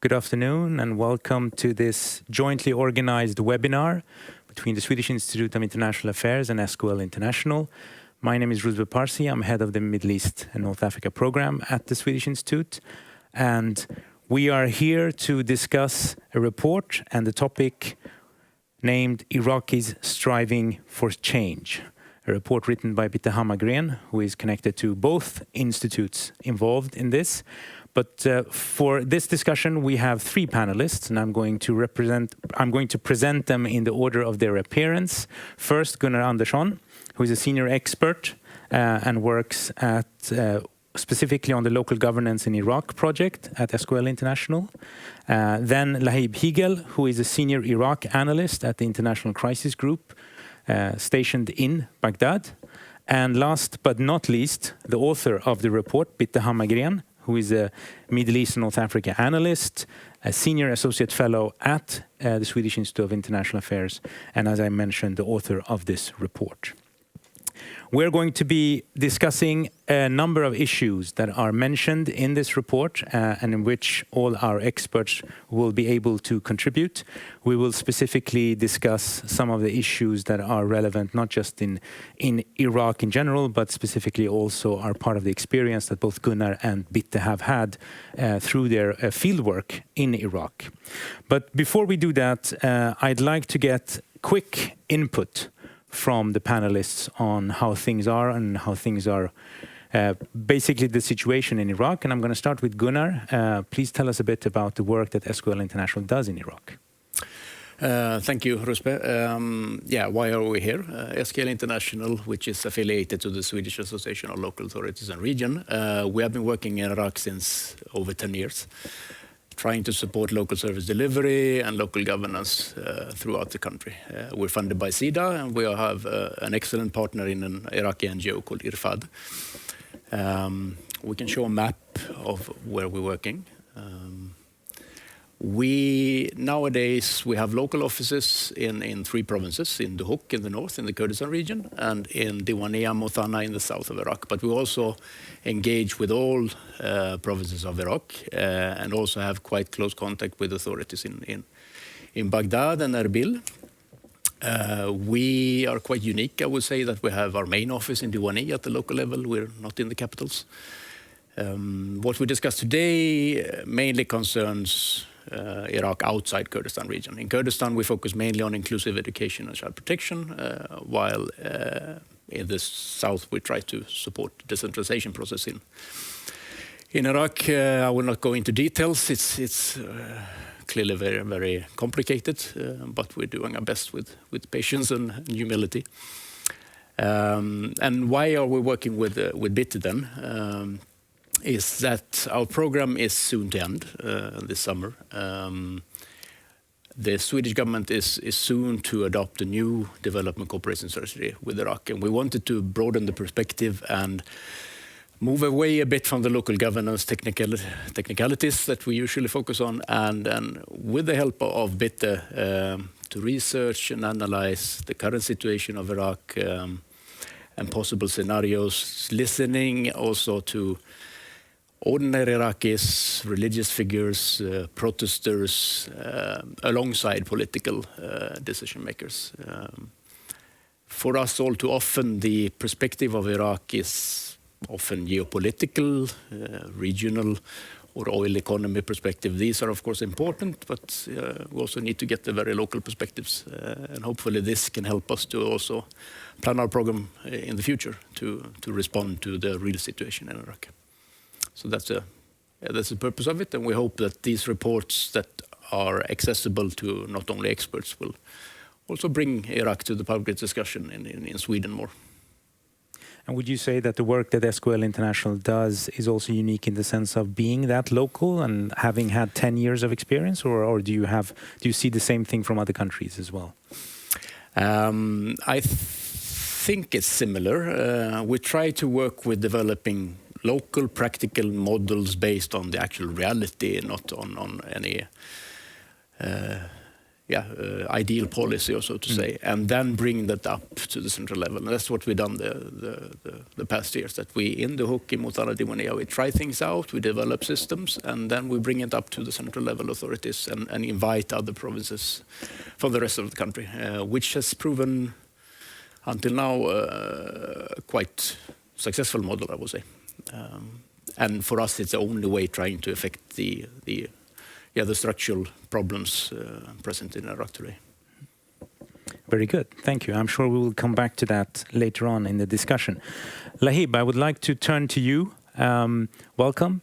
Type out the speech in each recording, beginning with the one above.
Good afternoon and welcome to this jointly organized webinar between the Swedish Institute of International Affairs and SQL International. My name is Ruzbe Parsi. I'm head of the Middle East and North Africa program at the Swedish Institute. And we are here to discuss a report and the topic named Iraqis Striving for Change. A report written by Bitte Hammargren, who is connected to both institutes involved in this. But for this discussion, we have three panelists, and I'm going to present them in the order of their appearance. First, Gunnar Andersson, who is a senior expert and works at specifically on the local governance in Iraq project at SQL International. Then Lahib Higel, who is a senior Iraq analyst at the International Crisis Group, stationed in Baghdad. And last but not least, the author of the report, Bitte Hammargren, who is a Middle East and North Africa analyst, a senior associate fellow at the Swedish Institute of International Affairs, and as I mentioned, the author of this report. We're going to be discussing a number of issues that are mentioned in this report and in which all our experts will be able to contribute. We will specifically discuss some of the issues that are relevant, not just in Iraq in general, but specifically also are part of the experience that both Gunnar and Bitte have had through their fieldwork in Iraq. But before we do that, I'd like to get quick input from the panelists on how things are and how things are basically the situation in Iraq. And I'm going to start with Gunnar. Please tell us a bit about the work that SQL International does in Iraq. Thank you, Ruzbe. Why are we here? SQL International, which is affiliated to the Swedish Association of Local Authorities and Region. We have been working in Iraq since over 10 years. Trying to support local service delivery and local governance throughout the country. We're funded by SIDA, and we have an excellent partner in an Iraqi NGO called IRFAD. We can show a map of where we're working. Nowadays we have local offices in three provinces, in Duhok in the north, in the Kurdistan region, and in Diwaniyah, Muthana in the south of Iraq. But we also engage with all provinces of Iraq and also have quite close contact with authorities in Baghdad and Erbil. We are quite unique, I would say, that we have our main office in Diwaniyah at the local level. We're not in the capitals. What we discuss today mainly concerns Iraq outside Kurdistan region. In Kurdistan, we focus mainly on inclusive education and child protection, while in the south we try to support the decentralization process in Iraq. I will not go into details. It's clearly very, very complicated, but we're doing our best with patience and humility. And why are we working with Bitte then? Is that our program is soon to end this summer. The Swedish government is soon to adopt a new development cooperation strategy with Iraq, and we wanted to broaden the perspective and move away a bit from the local governance technicalities that we usually focus on, and with the help of Bitte to research and analyze the current situation of Iraq and possible scenarios, listening also to ordinary Iraqis, religious figures, protesters, alongside political decision makers. For us all too often, the perspective of Iraq is often geopolitical, regional, or oil economy perspective. These are of course important, but we also need to get the very local perspectives. And hopefully this can help us to also plan our program in the future to respond to the real situation in Iraq. So that's the purpose of it, and we hope that these reports that are accessible to not only experts will also bring Iraq to the public discussion in Sweden more. And would you say that the work that SQL International does is also unique in the sense of being that local and having had 10 years of experience, or do you see the same thing from other countries as well? I think it's similar. We try to work with developing local practical models based on the actual reality, not on any ideal policy, or so to say, and then bring that up to the central level. And that's what we've done the past years, that we, in the hook in Mutala Diwania, we try things out, we develop systems, and then we bring it up to the central level authorities and invite other provinces from the rest of the country, which has proven until now quite successful model, I would say. And for us, it's the only way trying to affect the structural problems present in Iraq today. Very good, thank you. I'm sure we will come back to that later on in the discussion. Lahib, I would like to turn to you. Welcome.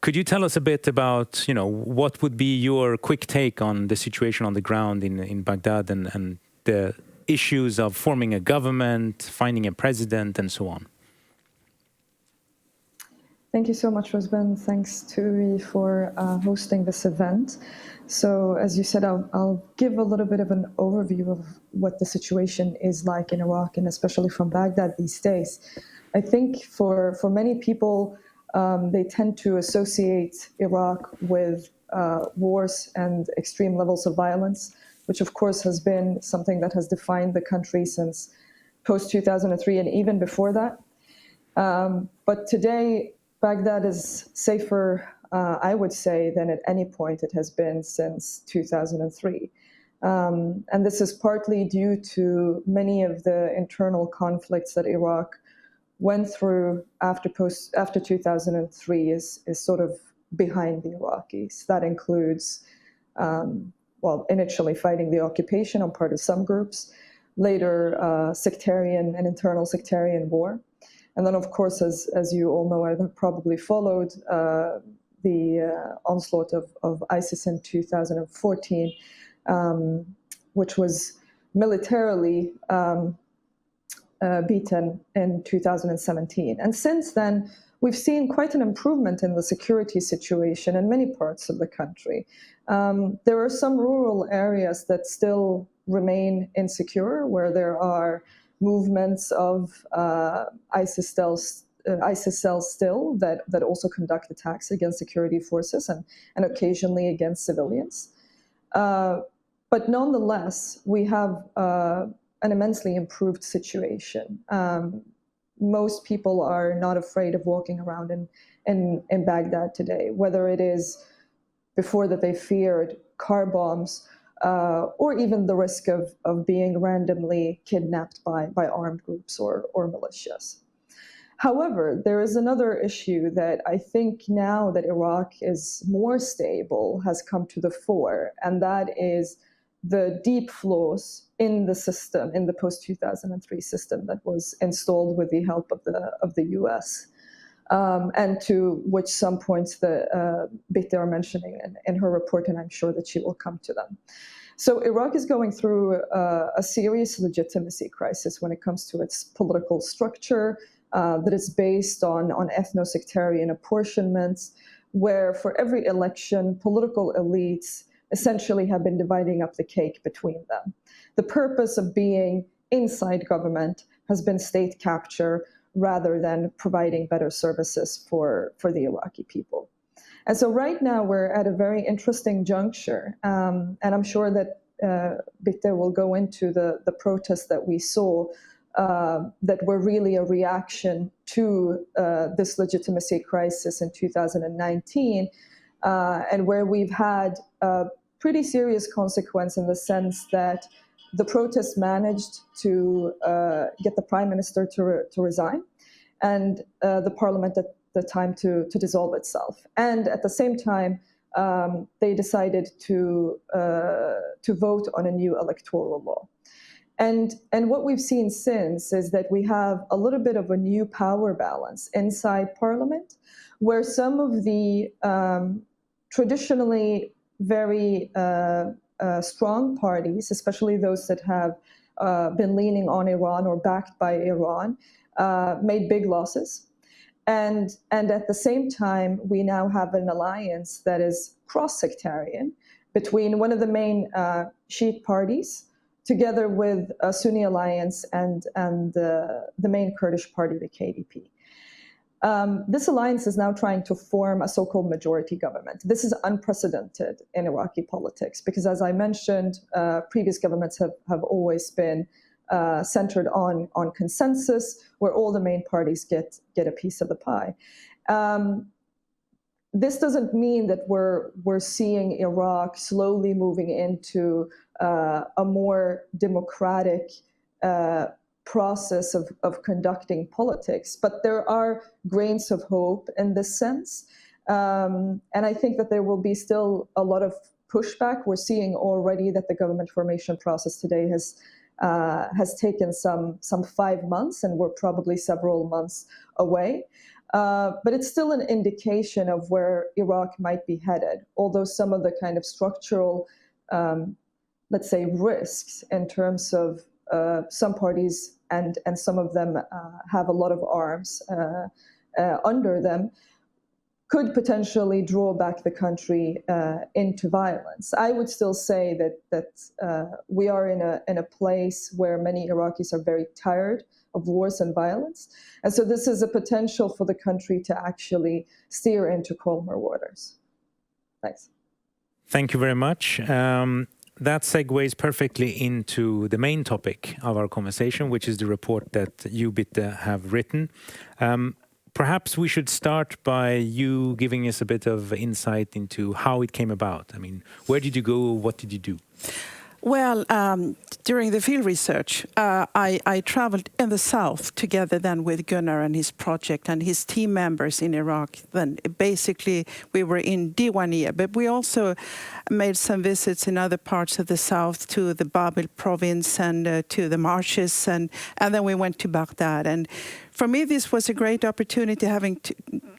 Could you tell us a bit about, what would be your quick take on the situation on the ground in Baghdad and the issues of forming a government, finding a president, and so on? Thank you so much, Rosben. Thanks to you for hosting this event. So, as you said, I'll give a little bit of an overview of what the situation is like in Iraq, and especially from Baghdad these days. I think for many people, they tend to associate Iraq with wars and extreme levels of violence, which of course has been something that has defined the country since post-2003 and even before that. But today, Baghdad is safer, I would say, than at any point it has been since 2003. And this is partly due to many of the internal conflicts that Iraq went through after 2003 is sort of behind the Iraqis. That includes, initially fighting the occupation on part of some groups, later sectarian and internal sectarian war. And then, of course, as you all know, I've probably followed the onslaught of ISIS in 2014, which was militarily beaten in 2017. And since then, we've seen quite an improvement in the security situation in many parts of the country. There are some rural areas that still remain insecure, where there are movements of ISIS cells still that also conduct attacks against security forces and occasionally against civilians. But nonetheless, we have an immensely improved situation. Most people are not afraid of walking around in Baghdad today, whether it is before that they feared car bombs, or even the risk of being randomly kidnapped by armed groups or militias. However, there is another issue that I think now that Iraq is more stable has come to the fore, and that is the deep flaws in the system, in the post-2003 system that was installed with the help of the US. And to which some points that Bitte are mentioning in her report, and I'm sure that she will come to them. So Iraq is going through a serious legitimacy crisis when it comes to its political structure that is based on ethno-sectarian apportionments, where for every election, political elites essentially have been dividing up the cake between them. The purpose of being inside government has been state capture, rather than providing better services for the Iraqi people. And so right now we're at a very interesting juncture, and I'm sure that Bitte will go into the protests that we saw that were really a reaction to this legitimacy crisis in 2019, and where we've had a pretty serious consequence in the sense that the protests managed to get the prime minister to resign, and the parliament at the time to dissolve itself. And at the same time, they decided to vote on a new electoral law. And what we've seen since is that we have a little bit of a new power balance inside parliament, where some of the traditionally very strong parties, especially those that have been leaning on Iran or backed by Iran, made big losses. And at the same time, we now have an alliance that is cross-sectarian between one of the main Shiite parties, together with a Sunni alliance and the main Kurdish party, the KDP. This alliance is now trying to form a so-called majority government. This is unprecedented in Iraqi politics because, as I mentioned, previous governments have always been centered on consensus, where all the main parties get a piece of the pie. This doesn't mean that we're seeing Iraq slowly moving into a more democratic process of conducting politics, but there are grains of hope in this sense. And I think that there will be still a lot of pushback. We're seeing already that the government formation process today has taken some 5 months, and we're probably several months away. But it's still an indication of where Iraq might be headed, although some of the kind of structural, let's say, risks in terms of some parties and some of them have a lot of arms under them, could potentially draw back the country into violence. I would still say that we are in a place where many Iraqis are very tired of wars and violence. And so this is a potential for the country to actually steer into calmer waters. Thanks. Thank you very much. That segues perfectly into the main topic of our conversation, which is the report that you, Bitte, have written. Perhaps we should start by you giving us a bit of insight into how it came about. I mean, where did you go? What did you do? Well, during the field research, I traveled in the south together then with Gunnar and his project and his team members in Iraq. Then basically we were in Diwaniyah, but we also made some visits in other parts of the south to the Babil province and to the marshes, and then we went to Baghdad. And for me, this was a great opportunity, having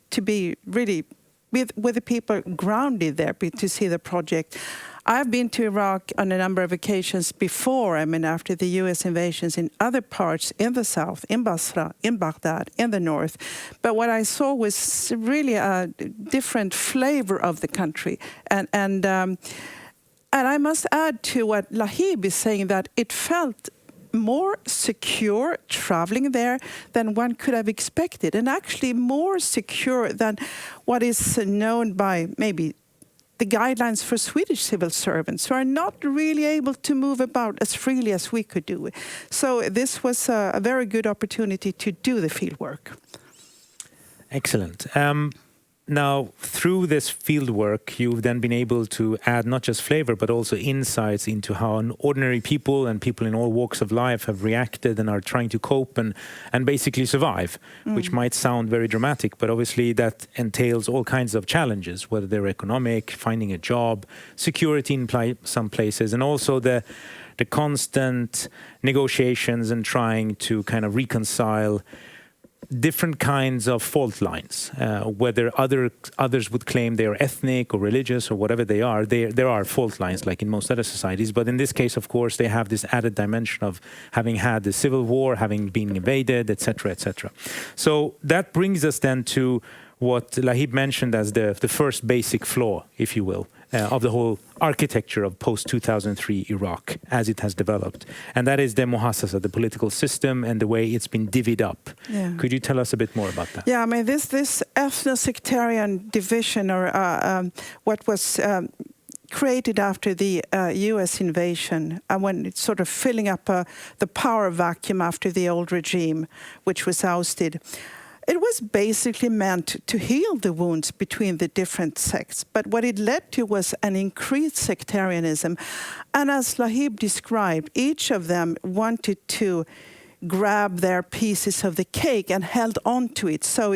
to be really with the people grounded there to see the project. I've been to Iraq on a number of occasions before, I mean, after the U.S. invasions in other parts in the south, in Basra, in Baghdad, in the north. But what I saw was really a different flavor of the country. And I must add to what Lahib is saying, that it felt more secure traveling there than one could have expected, and actually more secure than what is known by maybe the guidelines for Swedish civil servants, who are not really able to move about as freely as we could do. So this was a very good opportunity to do the field work. Excellent. Now, through this field work, you've then been able to add not just flavor, but also insights into how ordinary people and people in all walks of life have reacted and are trying to cope and basically survive, which might sound very dramatic, but obviously that entails all kinds of challenges, whether they're economic, finding a job, security in some places, and also the constant negotiations and trying to kind of reconcile different kinds of fault lines, whether others would claim they are ethnic or religious or whatever they are. There are fault lines like in most other societies, but in this case, of course, they have this added dimension of having had the civil war, having been invaded, etc., etc. So that brings us then to what Lahib mentioned as the first basic flaw, if you will, of the whole architecture of post-2003 Iraq as it has developed. And that is the muhassasa, the political system, and the way it's been divvied up. Yeah. Could you tell us a bit more about that? Yeah, I mean, this ethno-sectarian division, or what was created after the U.S. invasion, when it's sort of filling up the power vacuum after the old regime, which was ousted. It was basically meant to heal the wounds between the different sects, but what it led to was an increased sectarianism. And as Lahib described, each of them wanted to grab their pieces of the cake and held on to it. So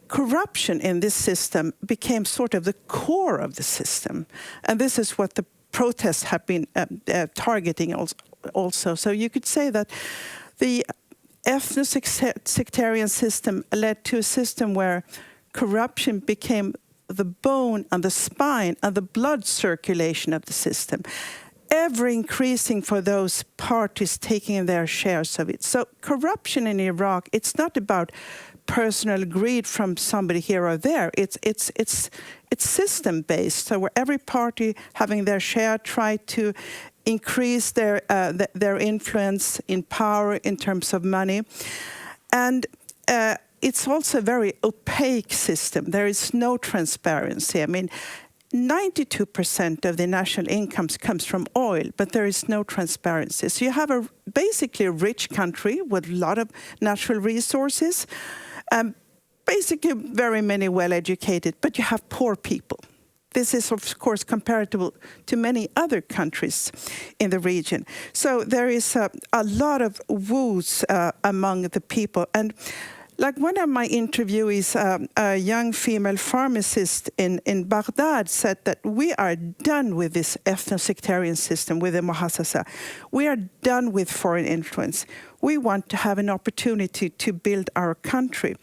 corruption in this system became sort of the core of the system. And this is what the protests have been targeting also. So you could say that the ethno-sectarian system led to a system where corruption became the bone and the spine and the blood circulation of the system, ever increasing for those parties taking their shares of it. So corruption in Iraq, it's not about personal greed from somebody here or there. It's system-based. So where every party having their share tried to increase their influence in power in terms of money. And it's also a very opaque system. There is no transparency. I mean, 92% of the national incomes comes from oil, but there is no transparency. So you have basically a rich country with a lot of natural resources, basically very many well-educated, but you have poor people. This is, of course, comparable to many other countries in the region. So there is a lot of woes among the people. And like one of my interviewees, a young female pharmacist in Baghdad, said that we are done with this ethno-sectarian system, with the muhassasa. We are done with foreign influence. We want to have an opportunity to build our country.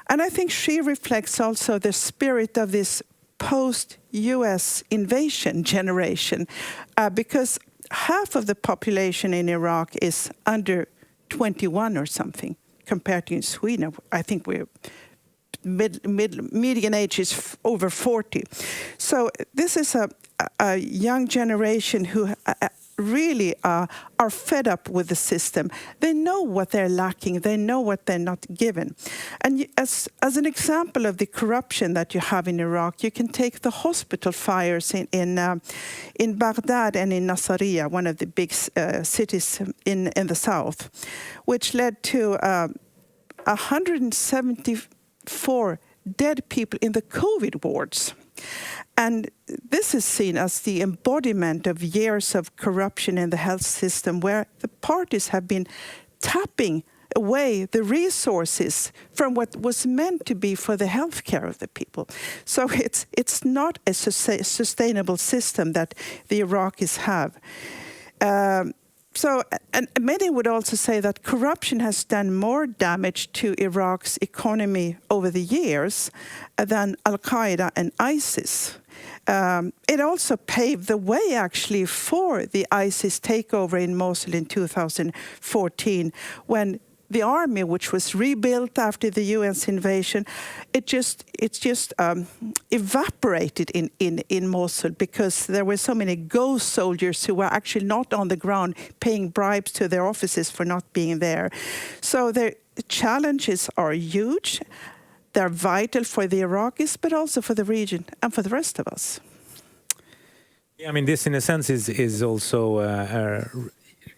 And I think she reflects also the spirit of this post-US invasion generation, because half of the population in Iraq is under 21 or something, compared to in Sweden. I think we're median age is over 40. So this is a young generation who really are fed up with the system. They know what they're lacking. They know what they're not given. And as an example of the corruption that you have in Iraq, you can take the hospital fires in Baghdad and in Nasiriyah, one of the big cities in the south, which led to 174 dead people in the COVID wards. And this is seen as the embodiment of years of corruption in the health system, where the parties have been tapping away the resources from what was meant to be for the health care of the people. So it's not a sustainable system that the Iraqis have. And many would also say that corruption has done more damage to Iraq's economy over the years than Al-Qaeda and ISIS. It also paved the way, actually, for the ISIS takeover in Mosul in 2014, when the army, which was rebuilt after the UN's invasion, it just evaporated in Mosul, because there were so many ghost soldiers who were actually not on the ground paying bribes to their officers for not being there. So the challenges are huge. They're vital for the Iraqis, but also for the region and for the rest of us. Yeah, I mean, this in a sense is also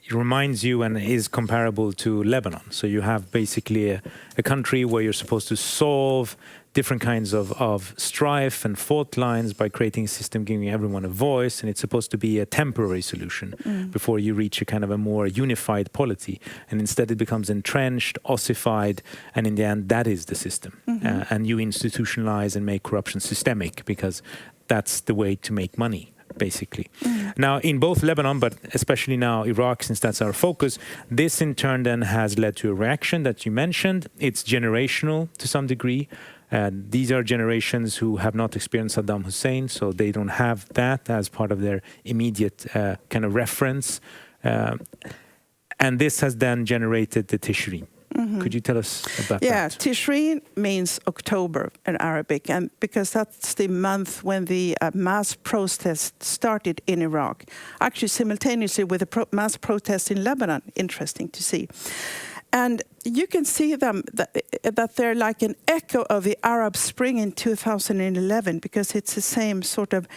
it reminds you and is comparable to Lebanon. So you have basically a country where you're supposed to solve different kinds of strife and fault lines by creating a system giving everyone a voice, and it's supposed to be a temporary solution before you reach a kind of a more unified polity. And instead it becomes entrenched, ossified, and in the end that is the system. And you institutionalize and make corruption systemic, because that's the way to make money, basically. Now, in both Lebanon, but especially now Iraq, since that's our focus, this in turn then has led to a reaction that you mentioned. It's generational to some degree. These are generations who have not experienced Saddam Hussein, so they don't have that as part of their immediate kind of reference. And this has then generated the Tishreen. Could you tell us about that? Yeah, Tishreen means October in Arabic, and because that's the month when the mass protest started in Iraq. Actually, simultaneously with the mass protest in Lebanon, interesting to see. And you can see them that they're like an echo of the Arab Spring in 2011, because it's the same sort of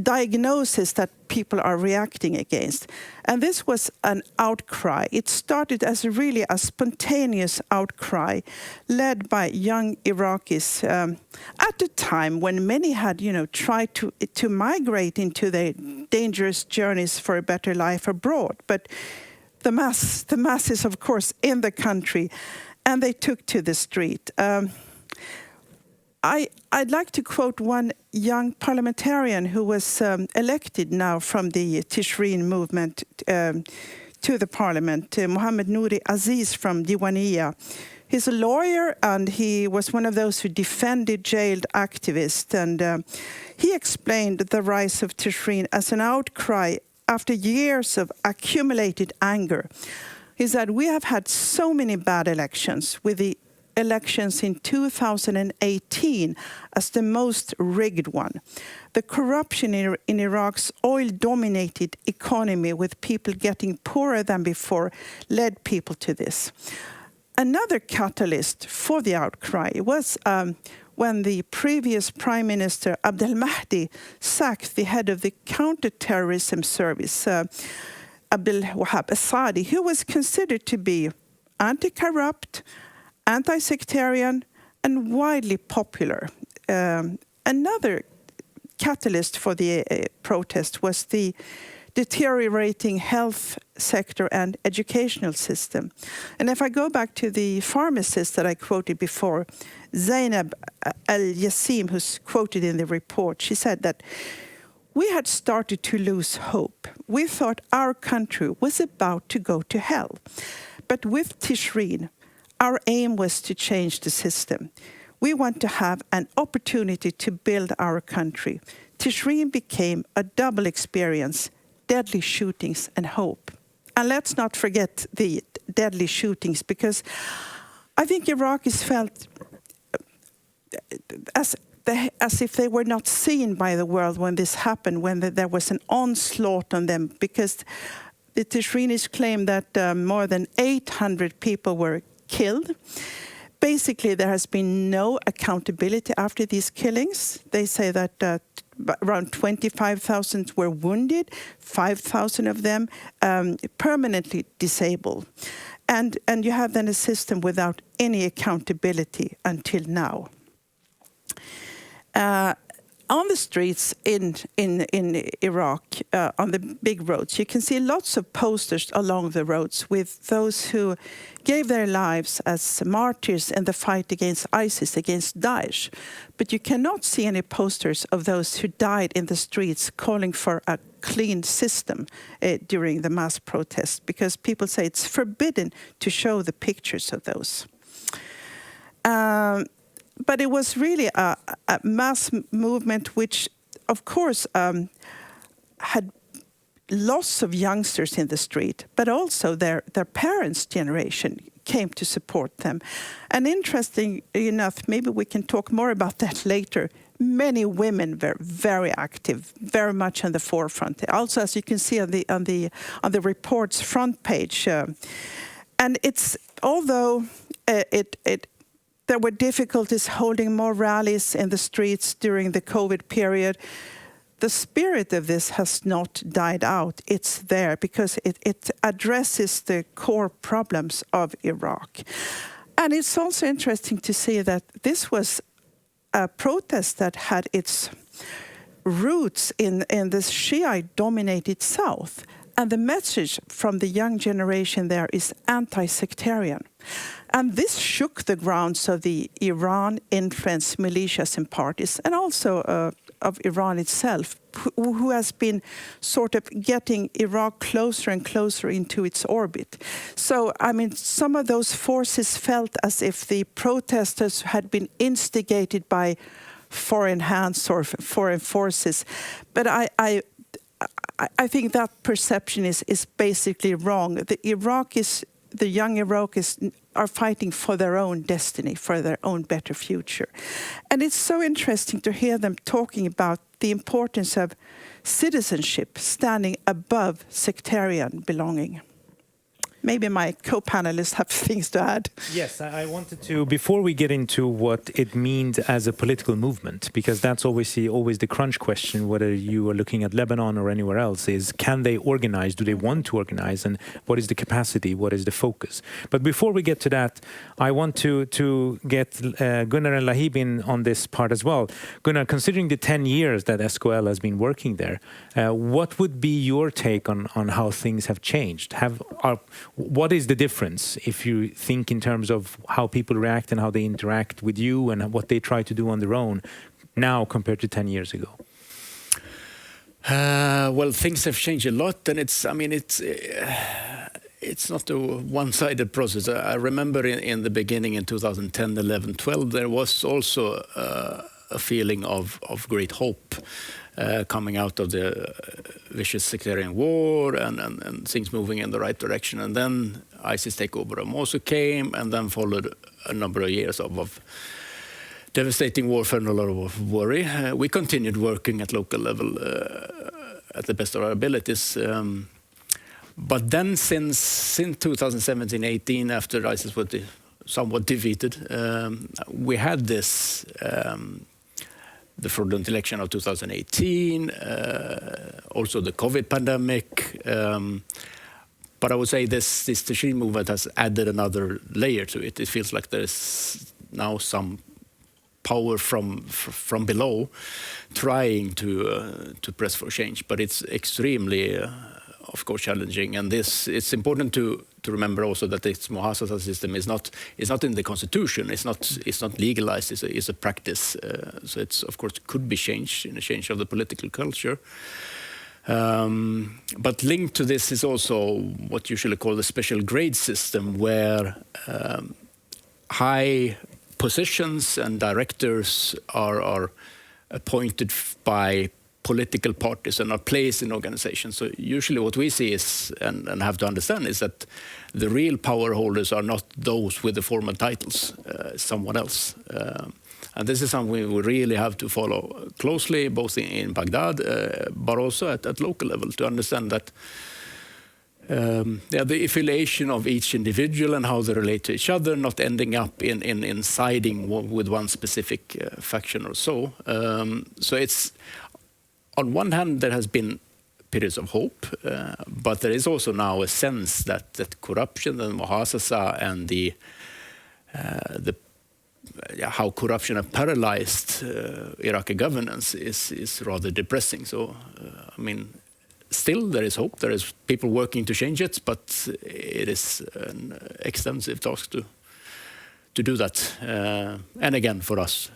diagnosis that people are reacting against. And this was an outcry. It started as really a spontaneous outcry led by young Iraqis at a time when many had, tried to migrate into their dangerous journeys for a better life abroad. But the mass is, of course, in the country, and they took to the street. I'd like to quote one young parliamentarian who was elected now from the Tishreen movement to the parliament, Mohammed Nouri Aziz from Diwaniyah. He's a lawyer, and he was one of those who defended jailed activists. And he explained the rise of Tishreen as an outcry after years of accumulated anger. He said, we have had so many bad elections, with the elections in 2018 as the most rigged one. The corruption in Iraq's oil-dominated economy, with people getting poorer than before, led people to this. another catalyst for the outcry was when the previous Prime Minister Abdel Mahdi sacked the head of the counter-terrorism service, Abdel Wahab Assadi, who was considered to be anti-corrupt, anti-sectarian, and widely popular. Another catalyst for the protest was the deteriorating health sector and educational system. And if I go back to the pharmacist that I quoted before, Zainab Al-Yassim, who's quoted in the report, she said that we had started to lose hope. We thought our country was about to go to hell. But with Tishreen, our aim was to change the system. We want to have an opportunity to build our country. Tishreen became a double experience, deadly shootings and hope. And let's not forget the deadly shootings, because I think Iraqis felt as if they were not seen by the world when this happened, when there was an onslaught on them, because the Tishreenis claim that more than 800 people were killed. Basically, there has been no accountability after these killings. They say that around 25,000 were wounded, 5,000 of them permanently disabled. And you have then a system without any accountability until now. On the streets in Iraq, on the big roads, you can see lots of posters along the roads with those who gave their lives as martyrs in the fight against ISIS, against Daesh. But you cannot see any posters of those who died in the streets calling for a clean system during the mass protests, because people say it's forbidden to show the pictures of those. But it was really a mass movement which, of course, had lots of youngsters in the street, but also their parents' generation came to support them. And interesting enough, maybe we can talk more about that later, many women were very active, very much on the forefront. Also, as you can see on the report's front page, and it's although there were difficulties holding more rallies in the streets during the COVID period, the spirit of this has not died out. It's there because it addresses the core problems of Iraq. And it's also interesting to see that this was a protest that had its roots in the Shiite-dominated South. And the message from the young generation there is anti-sectarian. And this shook the grounds of the Iran-influenced militias and parties, and also of Iran itself, who has been sort of getting Iraq closer and closer into its orbit. So, I mean, some of those forces felt as if the protesters had been instigated by foreign hands or foreign forces. But I think that perception is basically wrong. The young Iraqis are fighting for their own destiny, for their own better future. And it's so interesting to hear them talking about the importance of citizenship standing above sectarian belonging. Maybe my co-panelists have things to add. Yes, I wanted to, before we get into what it means as a political movement, because that's obviously always the crunch question, whether you are looking at Lebanon or anywhere else, is can they organize? Do they want to organize? And what is the capacity? What is the focus? But before we get to that, I want to get Gunnar and Lahib in on this part as well. Gunnar, considering the 10 years that SQL has been working there, what would be your take on how things have changed? What is the difference if you think in terms of how people react and how they interact with you and what they try to do on their own now compared to 10 years ago? Well, things have changed a lot, and it's not a one-sided process. I remember in the beginning in 2010, 11, 12, there was also a feeling of great hope. Coming out of the vicious sectarian war and things moving in the right direction. And then ISIS takeover of Mosul came, and then followed a number of years of devastating warfare and a lot of worry. We continued working at local level at the best of our abilities. But then since 2017-18, after ISIS was somewhat defeated. We had this, the fraudulent election of 2018, also the COVID pandemic. But I would say this Tishreen movement has added another layer to it. It feels like there's now some power from below trying to press for change, but it's extremely, of course, challenging. And it's important to remember also that this muhasasa system is not in the constitution. It's not legalized. It's a practice. So it's, of course, could be changed in a change of the political culture. But linked to this is also what usually called the special grade system, where high positions and directors are appointed by political parties and are placed in organizations. So usually what we see is, and have to understand, is that the real power holders are not those with the formal titles, someone else. And this is something we really have to follow closely, both in Baghdad, but also at local level, to understand that the affiliation of each individual and how they relate to each other, not ending up in siding with one specific faction or so. So it's, on one hand, there has been periods of hope, but there is also now a sense that corruption and muhasasa and how corruption has paralyzed Iraqi governance is rather depressing. So, I mean, still there is hope. There is people working to change it, but it is an extensive task to do that. And again, for us,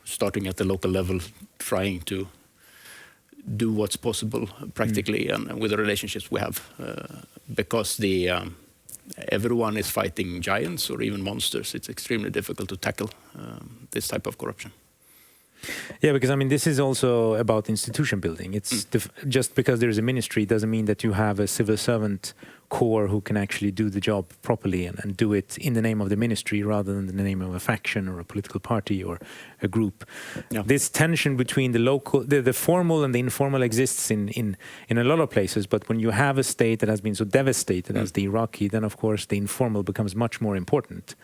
starting at the local level, trying to do what's possible practically and with the relationships we have, because everyone is fighting giants or even monsters. It's extremely difficult to tackle this type of corruption. Yeah, because I mean, this is also about institution building. It's just because there's a ministry doesn't mean that you have a civil servant core who can actually do the job properly and do it in the name of the ministry rather than in the name of a faction or a political party or a group. Yeah. This tension between the local, the formal and the informal exists in a lot of places, but when you have a state that has been so devastated as the Iraqi, then of course the informal becomes much more important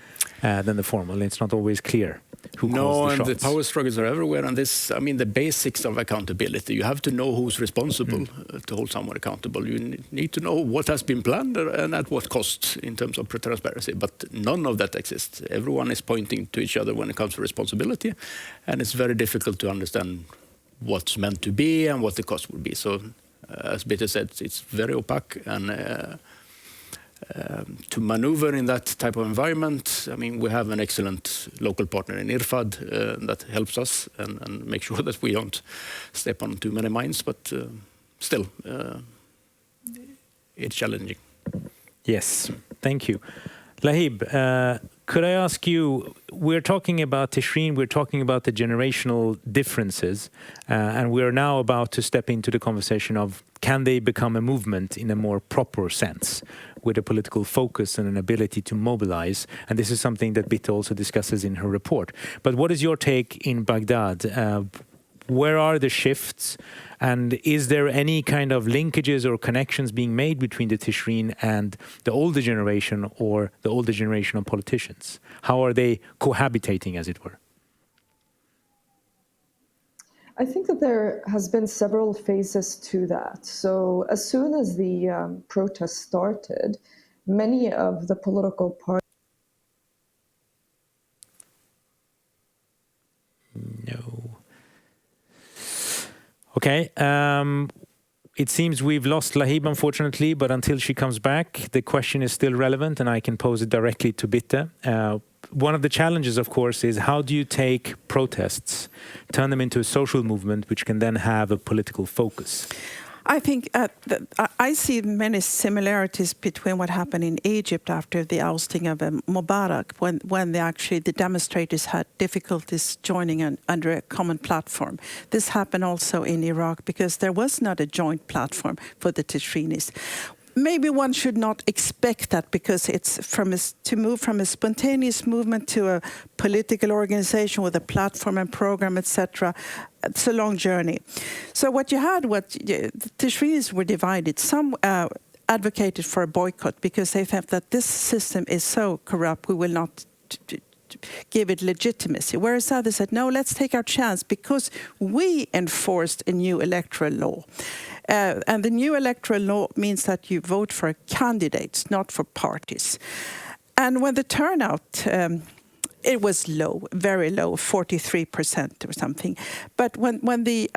than the formal. It's not always clear who calls the shots. The power struggles are everywhere, and this, I mean, the basics of accountability. You have to know who's responsible to hold someone accountable. You need to know what has been planned and at what cost in terms of transparency, but none of that exists. Everyone is pointing to each other when it comes to responsibility, and it's very difficult to understand what's meant to be and what the cost would be. So, as Bitte said, it's very opaque, and to maneuver in that type of environment, I mean, we have an excellent local partner in IRFAD that helps us and make sure that we don't step on too many mines, but still, it's challenging. Yes, thank you. Lahib, could I ask you, we're talking about Tishreen, we're talking about the generational differences, and we're now about to step into the conversation of can they become a movement in a more proper sense, with a political focus and an ability to mobilize? And this is something that Bitte also discusses in her report. But what is your take in Baghdad? Where are the shifts? And is there any kind of linkages or connections being made between the Tishreen and the older generation or the older generation of politicians? How are they cohabitating, as it were? I think that there has been several phases to that. So as soon as the protests started, many of the political parties... No. Okay. It seems we've lost Lahib, unfortunately, but until she comes back, the question is still relevant, and I can pose it directly to Bitte. One of the challenges, of course, is how do you take protests, turn them into a social movement, which can then have a political focus? I think I see many similarities between what happened in Egypt after the ousting of Mubarak, when the demonstrators had difficulties joining under a common platform. This happened also in Iraq because there was not a joint platform for the Tishreenis. Maybe one should not expect that, because it's to move from a spontaneous movement to a political organization with a platform and program, etc. It's a long journey. So what you had, the Tishreenis were divided. Some advocated for a boycott because they felt that this system is so corrupt, we will not give it legitimacy, whereas others said, no, let's take our chance because we enforced a new electoral law. And the new electoral law means that you vote for candidates, not for parties. And when the turnout, it was low, very low, 43% or something. But when the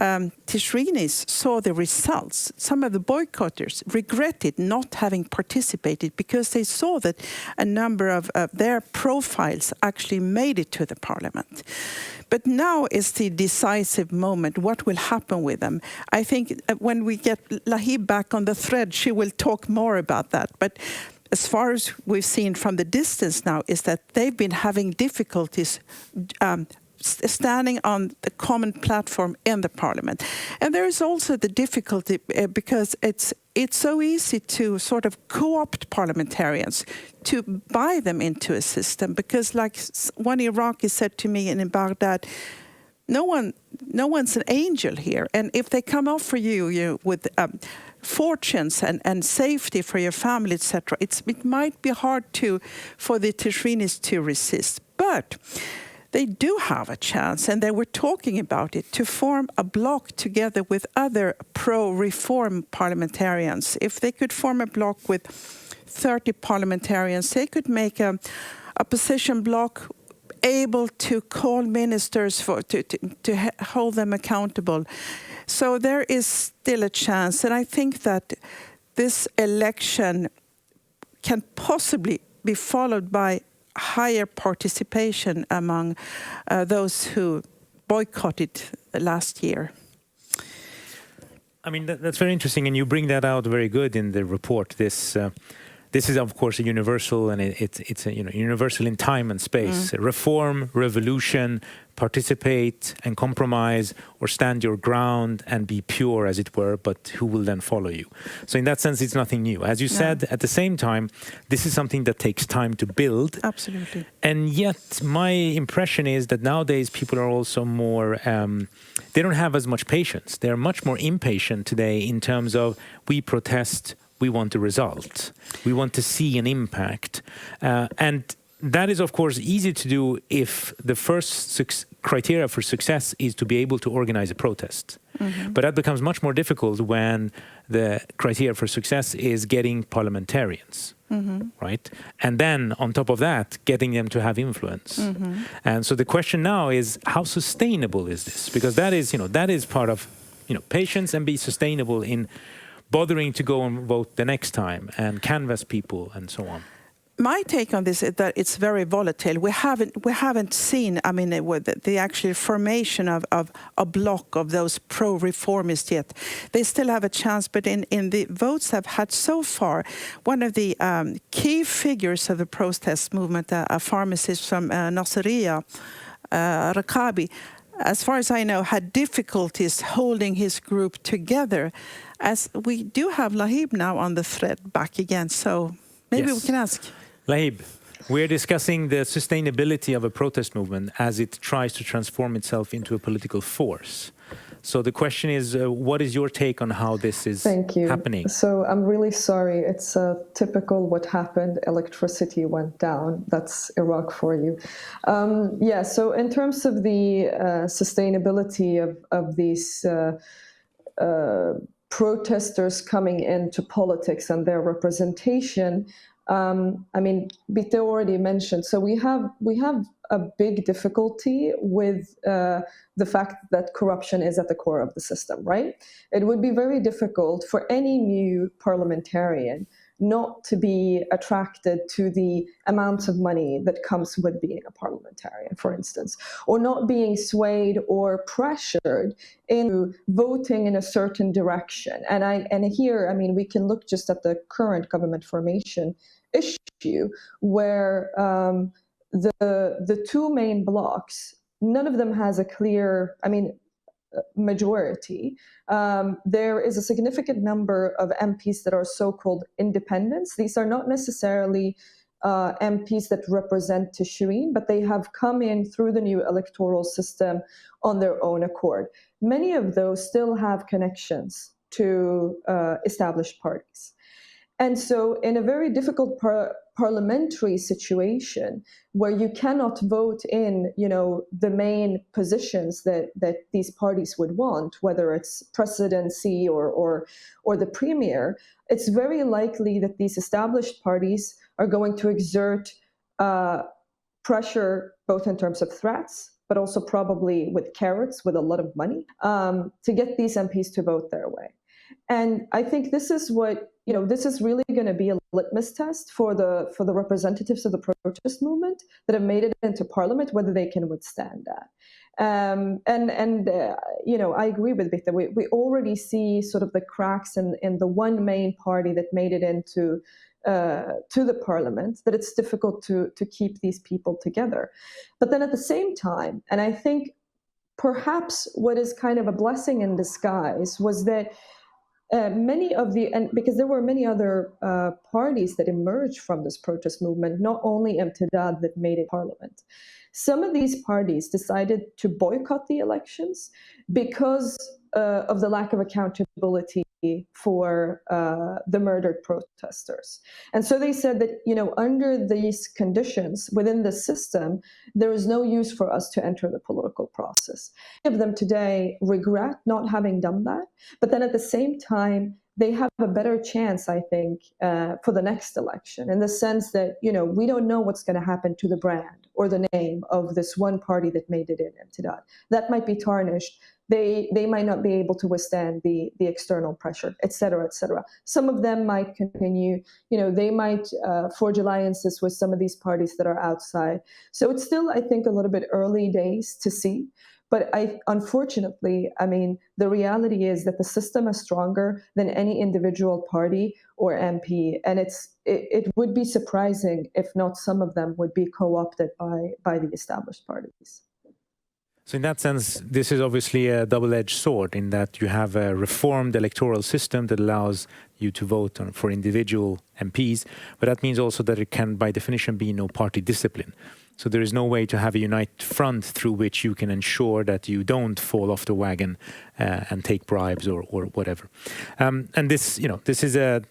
Tishreenis saw the results, some of the boycotters regretted not having participated because they saw that a number of their profiles actually made it to the parliament. But now is the decisive moment. What will happen with them? I think when we get Lahib back on the thread, she will talk more about that. But as far as we've seen from the distance now, is that they've been having difficulties standing on the common platform in the parliament. And there is also the difficulty because it's so easy to sort of co-opt parliamentarians, to buy them into a system. Because like one Iraqi said to me in Baghdad, no one's an angel here. And if they come offer you with fortunes and safety for your family, etc., it might be hard for the Tishreenis to resist. But they do have a chance, and they were talking about it, to form a bloc together with other pro-reform parliamentarians. If they could form a bloc with 30 parliamentarians, they could make a opposition bloc able to call ministers to hold them accountable. So there is still a chance, and I think that this election can possibly be followed by higher participation among those who boycotted last year. I mean, that's very interesting, and you bring that out very good in the report. This is, of course, a universal, and it's a universal in time and space. Reform, revolution, participate and compromise, or stand your ground and be pure, as it were, but who will then follow you? So in that sense, it's nothing new. As you said, at the same time, this is something that takes time to build. Absolutely. And yet, my impression is that nowadays people are also more, they don't have as much patience. They're much more impatient today in terms of, we protest, we want a result. We want to see an impact. And that is, of course, easy to do if the first criteria for success is to be able to organize a protest. But that becomes much more difficult when the criteria for success is getting parliamentarians, right? And then, on top of that, getting them to have influence. And so the question now is, how sustainable is this? Because that is part of, patience, and be sustainable in bothering to go and vote the next time and canvass people and so on. My take on this is that it's very volatile. We haven't seen, the actual formation of a bloc of those pro-reformists yet. They still have a chance, but in the votes I've had so far, one of the key figures of the protest movement, a pharmacist from Nasiriyah, Raqabi, as far as I know, had difficulties holding his group together. As we do have Lahib now on the thread back again, so maybe we can ask. Lahib, we're discussing the sustainability of a protest movement as it tries to transform itself into a political force. So the question is, what is your take on how this is happening? So I'm really sorry. It's typical what happened. Electricity went down. That's Iraq for you. So in terms of the sustainability of these protesters coming into politics and their representation, Bite already mentioned. So we have a big difficulty with the fact that corruption is at the core of the system, right? It would be very difficult for any new parliamentarian not to be attracted to the amount of money that comes with being a parliamentarian, for instance, or not being swayed or pressured into voting in a certain direction. And here, we can look just at the current government formation issue, where the two main blocks, none of them has a clear, majority. There is a significant number of MPs that are so-called independents. These are not necessarily MPs that represent Tishreen, but they have come in through the new electoral system on their own accord. Many of those still have connections to established parties. And so in a very difficult parliamentary situation where you cannot vote in, the main positions that these parties would want, whether it's presidency or the premier, it's very likely that these established parties are going to exert pressure, both in terms of threats, but also probably with carrots, with a lot of money, to get these MPs to vote their way. And I think this is what, this is really going to be a litmus test for the representatives of the protest movement that have made it into parliament, whether they can withstand that. I agree with Victor. We already see sort of the cracks in the one main party that made it into to the parliament, that it's difficult to keep these people together. But then at the same time, and I think perhaps what is kind of a blessing in disguise was that because there were many other parties that emerged from this protest movement, not only Imtidad that made it parliament. Some of these parties decided to boycott the elections because of the lack of accountability for the murdered protesters. And so they said that, under these conditions within the system, there is no use for us to enter the political process. Many of them today regret not having done that, but then at the same time, they have a better chance, I think, for the next election, in the sense that, we don't know what's going to happen to the brand or the name of this one party that made it in Imtidad. That might be tarnished. They might not be able to withstand the external pressure, et cetera, et cetera. Some of them might continue, they might forge alliances with some of these parties that are outside. So it's still, I think, a little bit early days to see. But unfortunately, the reality is that the system is stronger than any individual party or MP. And it would be surprising if not some of them would be co-opted by the established parties. So in that sense, this is obviously a double-edged sword in that you have a reformed electoral system that allows you to vote for individual MPs, but that means also that it can, by definition, be no party discipline. So there is no way to have a united front through which you can ensure that you don't fall off the wagon and take bribes or whatever. And this, this is a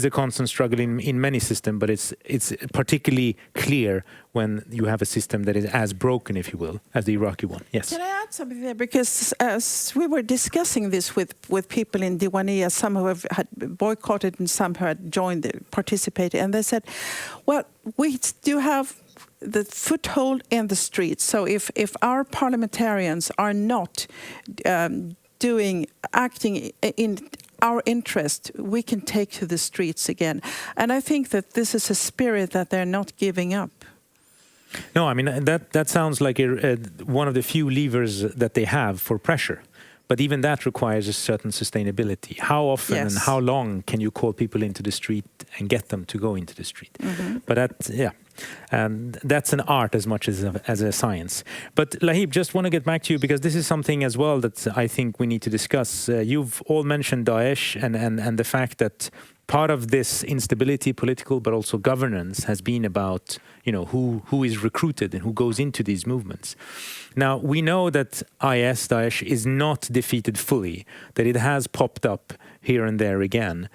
constant struggle in many systems, but it's particularly clear when you have a system that is as broken, if you will, as the Iraqi one. Yes. Can I add something there? Because as we were discussing this with people in Diwania, some who had boycotted and some who had participated, and they said, well, we do have the foothold in the streets. So if our parliamentarians are not acting in our interest, we can take to the streets again. And I think that this is a spirit that they're not giving up. No, that sounds like one of the few levers that they have for pressure. But even that requires a certain sustainability. How often and how long can you call people into the street and get them to go into the street? Mm-hmm. But and that's an art as much as a science. But Lahib, just want to get back to you because this is something as well that I think we need to discuss. You've all mentioned Daesh and the fact that part of this instability, political but also governance, has been about who is recruited and who goes into these movements. Now we know that Daesh is not defeated fully, that it has popped up here and there again.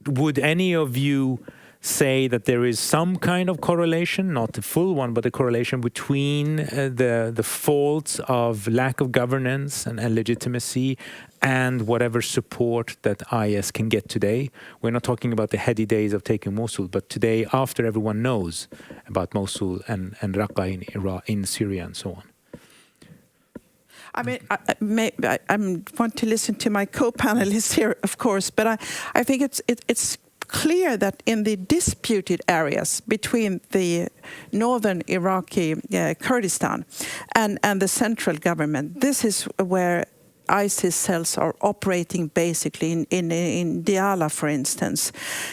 Would any of you say that there is some kind of correlation, not a full one, but a correlation between the faults of lack of governance and legitimacy and whatever support that IS can get today? We're not talking about the heady days of taking Mosul, but today, after everyone knows about Mosul and Raqqa in Iraq, in Syria and so on. I want to listen to my co-panelists here, of course, but I think it's clear that in the disputed areas between the northern Iraqi Kurdistan and the central government, this is where ISIS cells are operating basically in Diyala, for instance.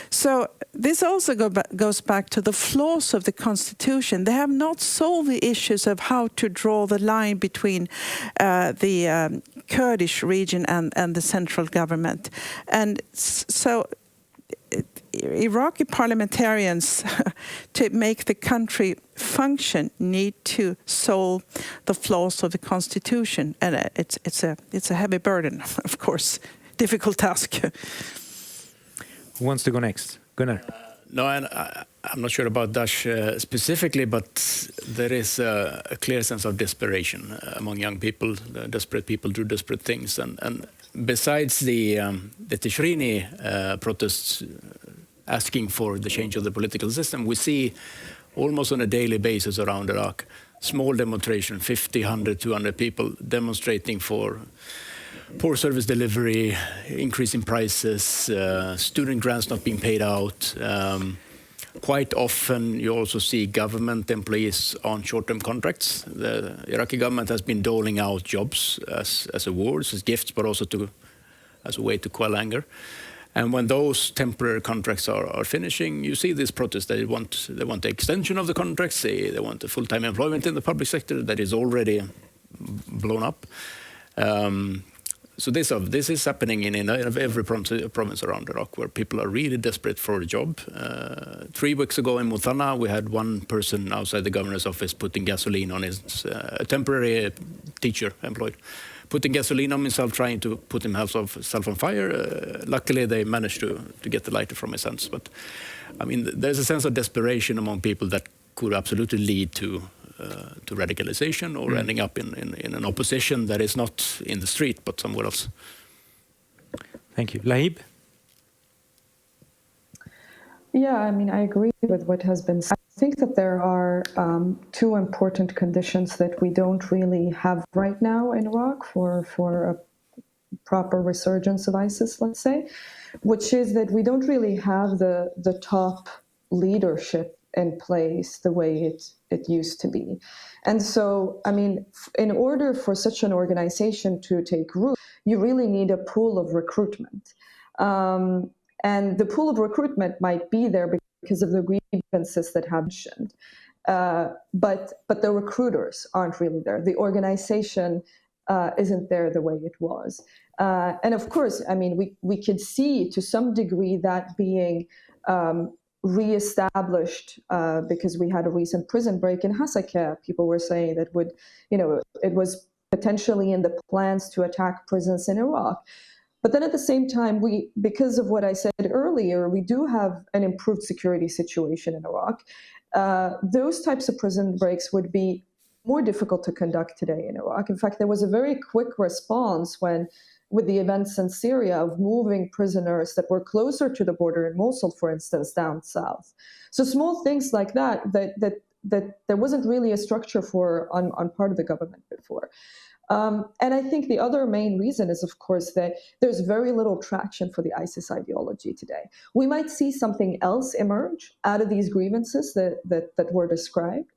So this also goes back to the flaws of the constitution. They have not solved the issues of how to draw the line between the Kurdish region and the central government. And so Iraqi parliamentarians, to make the country function, need to solve the flaws of the constitution, and it's a heavy burden, of course, difficult task. Who wants to go next? Gunnar. No, and I'm not sure about Daesh specifically, but there is a clear sense of desperation among young people. Desperate people do desperate things, and besides the Tishreen protests asking for the change of the political system, we see almost on a daily basis around Iraq small demonstration, 50, 100, 200 people demonstrating for poor service delivery, increasing prices, student grants not being paid out. Quite often you also see government employees on short-term contracts. The Iraqi government has been doling out jobs as awards, as gifts, but also as a way to quell anger. And when those temporary contracts are finishing, you see this protest. They want the extension of the contracts. They want a full-time employment in the public sector that is already blown up. So this is happening in every province around Iraq, where people are really desperate for a job. 3 weeks ago in Muthanna, we had one person outside the governor's office putting gasoline on his temporary teacher employed, putting gasoline on himself, trying to put himself on fire. Luckily, they managed to get the lighter from his hands. But I mean, there's a sense of desperation among people that could absolutely lead to radicalization or ending up in an opposition that is not in the street but somewhere else. Thank you. Lahib? Yeah, I mean, I agree with what has been said. I think that there are two important conditions that we don't really have right now in Iraq for a proper resurgence of ISIS, let's say, which is that we don't really have the top leadership in place the way it used to be. And so, I mean, in order for such an organization to take root, you really need a pool of recruitment. And the pool of recruitment might be there because of the grievances that have mentioned. But the recruiters aren't really there. The organization isn't there the way it was. And of course, I mean, we could see to some degree that being reestablished because we had a recent prison break in Hasakah. People were saying that it was potentially in the plans to attack prisons in Iraq. But then at the same time, because of what I said earlier, we do have an improved security situation in Iraq. Those types of prison breaks would be more difficult to conduct today in Iraq. In fact, there was a very quick response with the events in Syria of moving prisoners that were closer to the border in Mosul, for instance, down south. So small things like that there wasn't really a structure for on part of the government before. And I think the other main reason is, of course, that there's very little traction for the ISIS ideology today. We might see something else emerge out of these grievances that were described.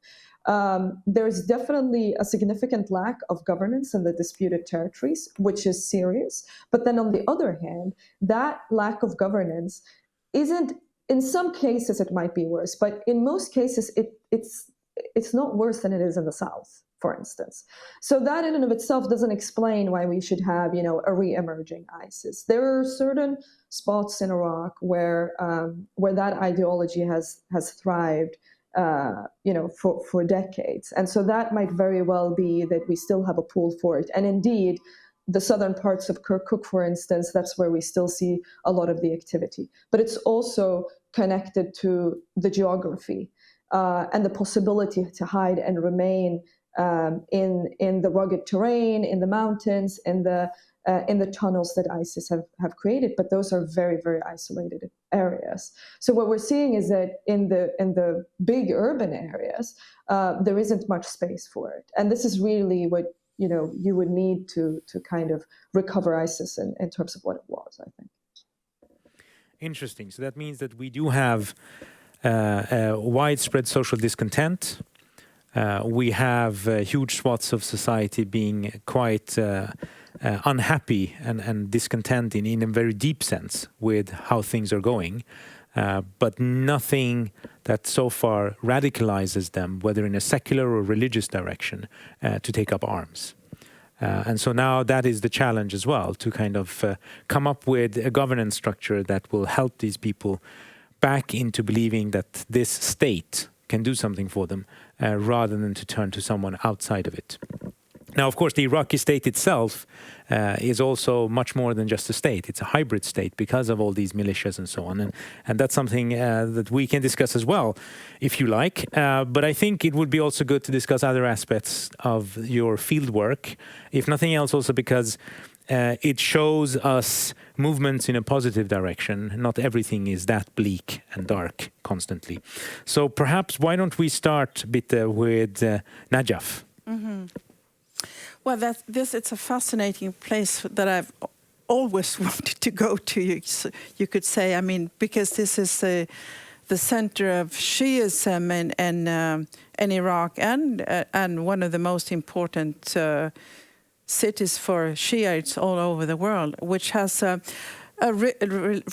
There's definitely a significant lack of governance in the disputed territories, which is serious. But then on the other hand, that lack of governance isn't, in some cases it might be worse, but in most cases it's not worse than it is in the South, for instance. So that in and of itself doesn't explain why we should have, a re-emerging ISIS. There are certain spots in Iraq where that ideology has thrived, for decades. And so that might very well be that we still have a pool for it. And indeed, the southern parts of Kirkuk, for instance, that's where we still see a lot of the activity. But it's also connected to the geography and the possibility to hide and remain in the rugged terrain, in the mountains, in the tunnels that ISIS have created, but those are very, very isolated areas. So what we're seeing is that in the big urban areas, there isn't much space for it. And this is really what you would need to kind of recover ISIS in terms of what it was, I think. Interesting. So that means that we do have widespread social discontent. We have huge swaths of society being quite unhappy and discontent in a very deep sense with how things are going, but nothing that so far radicalizes them, whether in a secular or religious direction, to take up arms. And so now that is the challenge as well, to kind of come up with a governance structure that will help these people back into believing that this state can do something for them, rather than to turn to someone outside of it. Now, of course, the Iraqi state itself is also much more than just a state. It's a hybrid state because of all these militias and so on. And that's something that we can discuss as well, if you like. But I think it would be also good to discuss other aspects of your field work, if nothing else also because it shows us movements in a positive direction. Not everything is that bleak and dark constantly. So perhaps why don't we start, Bitte, with Najaf? Mm-hmm. Well, it's a fascinating place that I've always wanted to go to, you could say. I mean, because this is the center of Shiism in Iraq and one of the most important cities for Shiites all over the world, which has a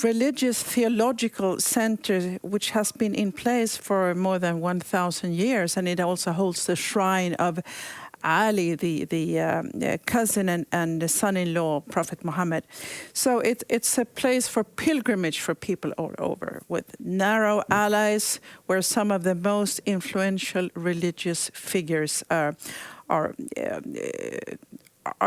religious theological center which has been in place for more than 1,000 years, and it also holds the shrine of Ali, the cousin and the son-in-law of Prophet Muhammad. So it's a place for pilgrimage for people all over, with narrow alleys where some of the most influential religious figures are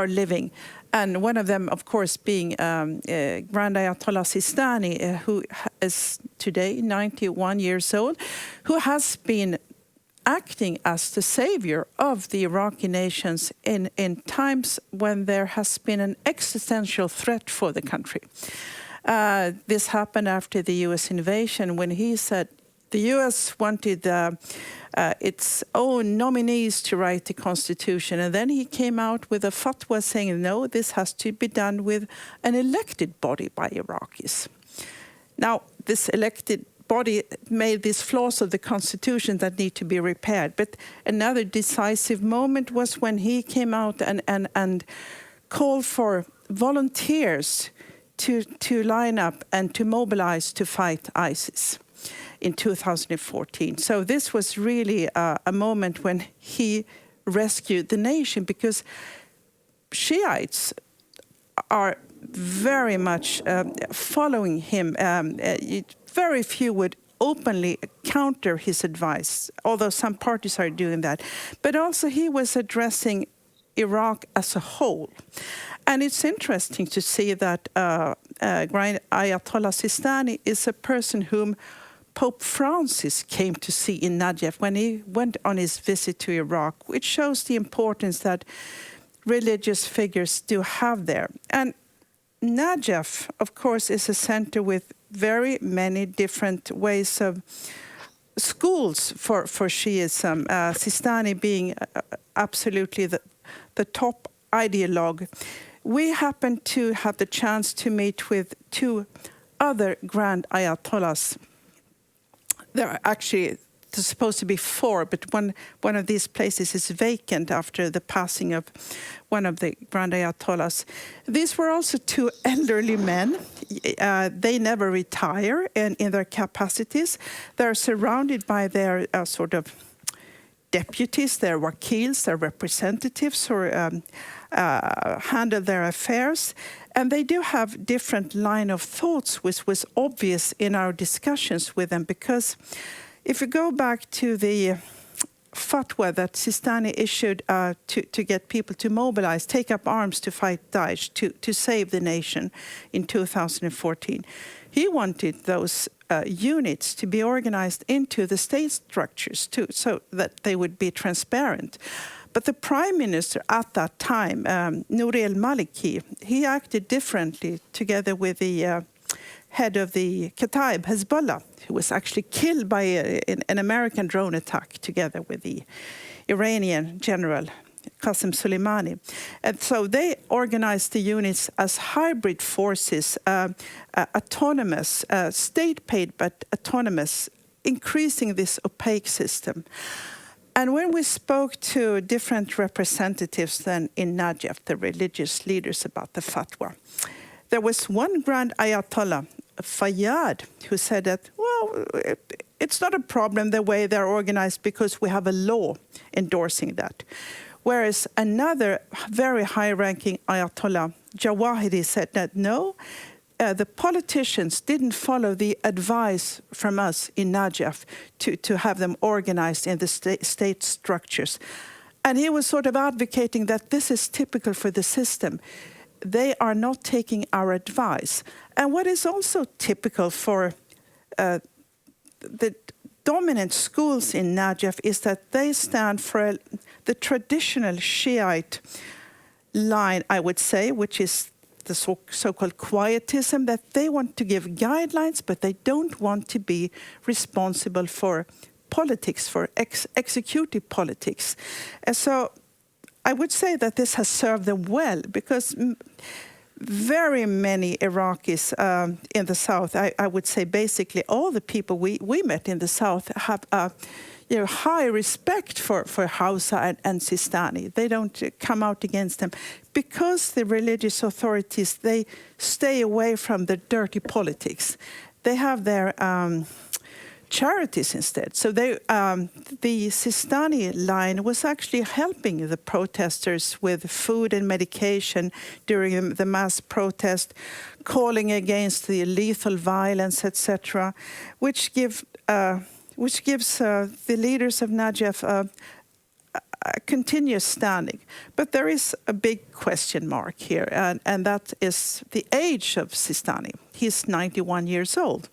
living. And one of them, of course, being Grand Ayatollah Sistani, who is today 91 years old, who has been acting as the savior of the Iraqi nations in times when there has been an existential threat for the country. This happened after the U.S. invasion, when he said the U.S. wanted its own nominees to write the constitution, and then he came out with a fatwa saying, no, this has to be done with an elected body by Iraqis. Now, this elected body made these flaws of the constitution that need to be repaired. But another decisive moment was when he came out and called for volunteers to line up and to mobilize to fight ISIS in 2014. So this was really a moment when he rescued the nation, because Shiites are very much following him. Very few would openly counter his advice, although some parties are doing that. But also he was addressing Iraq as a whole. And it's interesting to see that Ayatollah Sistani is a person whom Pope Francis came to see in Najaf when he went on his visit to Iraq, which shows the importance that religious figures do have there. And Najaf, of course, is a center with very many different ways of schools for Shiism, Sistani being absolutely the top ideologue. We happened to have the chance to meet with two other Grand Ayatollahs. There are actually supposed to be four, but one of these places is vacant after the passing of one of the Grand Ayatollahs. These were also two elderly men. They never retire in their capacities. They're surrounded by their sort of deputies, their wakils, their representatives who handle their affairs. And they do have different line of thoughts, which was obvious in our discussions with them, because if you go back to the fatwa that Sistani issued to get people to mobilize, take up arms to fight Daesh, to save the nation in 2014, he wanted those units to be organized into the state structures too, so that they would be transparent. But the prime minister at that time, Nouri al-Maliki, he acted differently together with the head of the Kataib, Hezbollah, who was actually killed by an American drone attack together with the Iranian general Qasem Soleimani. And so they organized the units as hybrid forces, autonomous, state-paid but autonomous, increasing this opaque system. And when we spoke to different representatives then in Najaf, the religious leaders, about the fatwa, there was one Grand Ayatollah, Fayyad, who said that, well, it's not a problem the way they're organized because we have a law endorsing that. Whereas another very high-ranking Ayatollah, Jawahiri, said that no, the politicians didn't follow the advice from us in Najaf to have them organized in the state structures. And he was sort of advocating that this is typical for the system. They are not taking our advice. And what is also typical for the dominant schools in Najaf is that they stand for the traditional Shiite line, I would say, which is the so-called quietism, that they want to give guidelines, but they don't want to be responsible for politics, for executive politics. And so I would say that this has served them well, because very many Iraqis in the South, I would say basically all the people we met in the South have high respect for Hausa and Sistani. They don't come out against them because the religious authorities, they stay away from the dirty politics. They have their charities instead. So the Sistani line was actually helping the protesters with food and medication during the mass protest, calling against the lethal violence, etc., which gives the leaders of Najaf a continuous standing. But there is a big question mark here, and that is the age of Sistani. He's 91 years old.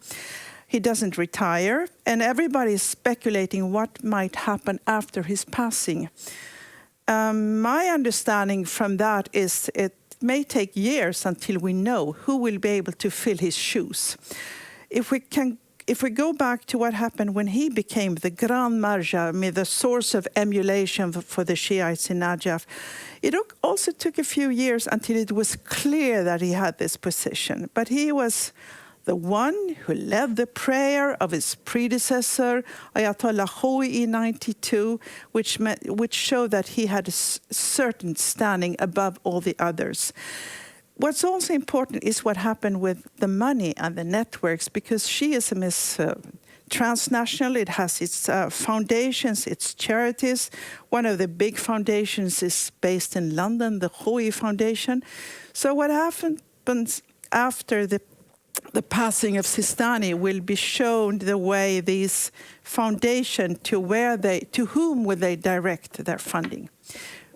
He doesn't retire, and everybody is speculating what might happen after his passing. My understanding from that is it may take years until we know who will be able to fill his shoes. If we go back to what happened when he became the Grand Marja, the source of emulation for the Shiites in Najaf, it also took a few years until it was clear that he had this position. But he was the one who led the prayer of his predecessor, Ayatollah Khomeini in 92, which showed that he had a certain standing above all the others. What's also important is what happened with the money and the networks, because Shiism is transnational. It has its foundations, its charities. One of the big foundations is based in London, the Khomeini Foundation. So what happens after the passing of Sistani will be shown the way these foundations, to whom will they direct their funding?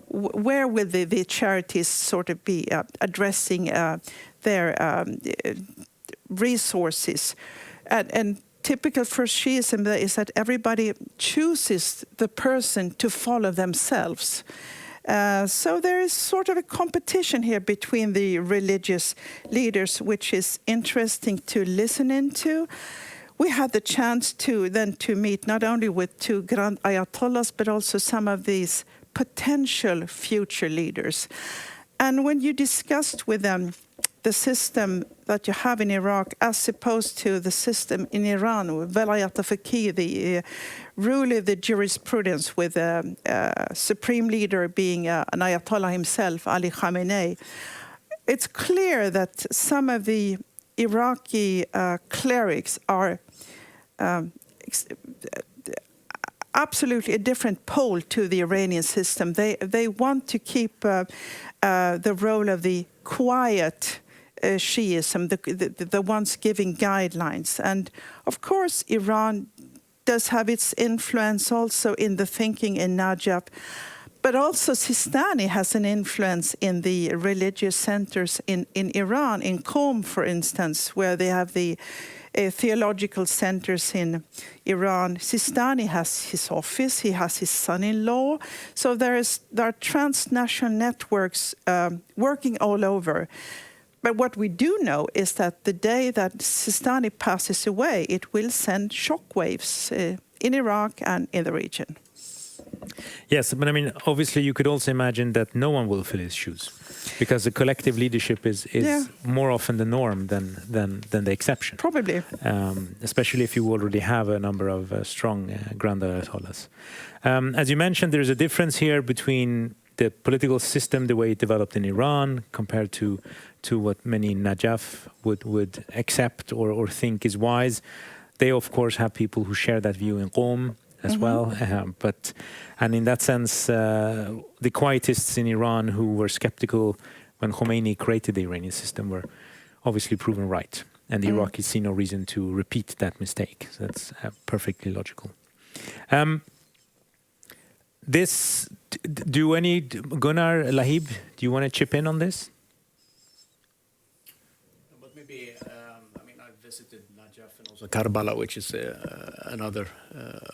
Where will the charities sort of be addressing their resources? And typical for Shiism is that everybody chooses the person to follow themselves. So there is sort of a competition here between the religious leaders, which is interesting to listen into. We had the chance to meet not only with two Grand Ayatollahs, but also some of these potential future leaders. And when you discussed with them the system that you have in Iraq as opposed to the system in Iran, with Velayat al-Faqih, the rule of the jurisprudence, with the supreme leader being an Ayatollah himself, Ali Khamenei, it's clear that some of the Iraqi clerics are absolutely a different pole to the Iranian system. They want to keep the role of the quiet Shiism, the ones giving guidelines. And of course, Iran does have its influence also in the thinking in Najaf, but also Sistani has an influence in the religious centers in Iran, in Qom, for instance, where they have the theological centers in Iran. Sistani has his office, he has his son-in-law. So there are transnational networks working all over. But what we do know is that the day that Sistani passes away, it will send shockwaves in Iraq and in the region. Yes, but I mean, obviously you could also imagine that no one will fill his shoes, because the collective leadership is more often the norm than the exception. Probably. Especially if you already have a number of strong Grand Ayatollahs. As you mentioned, there's a difference here between the political system, the way it developed in Iran, compared to what many in Najaf would accept or think is wise. They, of course, have people who share that view in Qom as well. And in that sense, the quietists in Iran who were skeptical when Khomeini created the Iranian system were obviously proven right. And the Iraqis see no reason to repeat that mistake. So that's perfectly logical. Gunnar, Lahib, do you want to chip in on this? But maybe, I've visited Najaf and also Karbala, which is another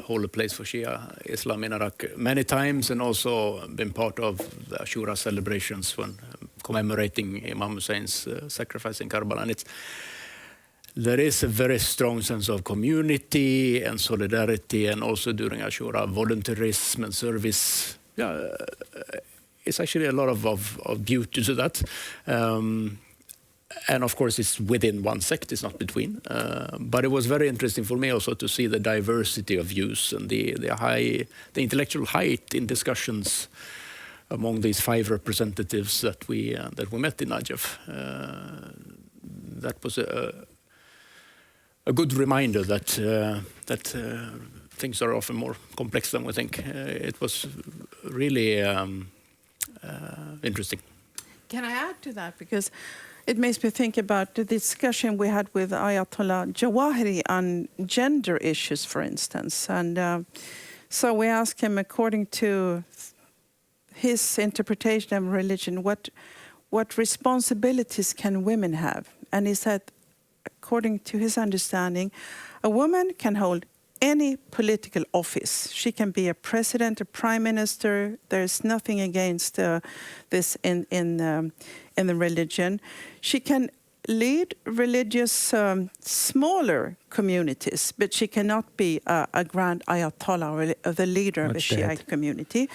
holy place for Shia Islam in Iraq, many times, and also been part of the Ashura celebrations when commemorating Imam Hussein's sacrifice in Karbala. And there is a very strong sense of community and solidarity, and also during Ashura, volunteerism and service. It's actually a lot of beauty to that. And of course, it's within one sect, it's not between. But it was very interesting for me also to see the diversity of views and the intellectual height in discussions among these 5 representatives that we met in Najaf. That was a good reminder that things are often more complex than we think. It was really interesting. Can I add to that? Because it makes me think about the discussion we had with Ayatollah Jawahiri on gender issues, for instance. And so we asked him, according to his interpretation of religion, what responsibilities can women have? And he said, according to his understanding, a woman can hold any political office. She can be a president, a prime minister. There's nothing against this in the religion. She can lead religious smaller communities, but she cannot be a grand Ayatollah or the leader of a Shiite community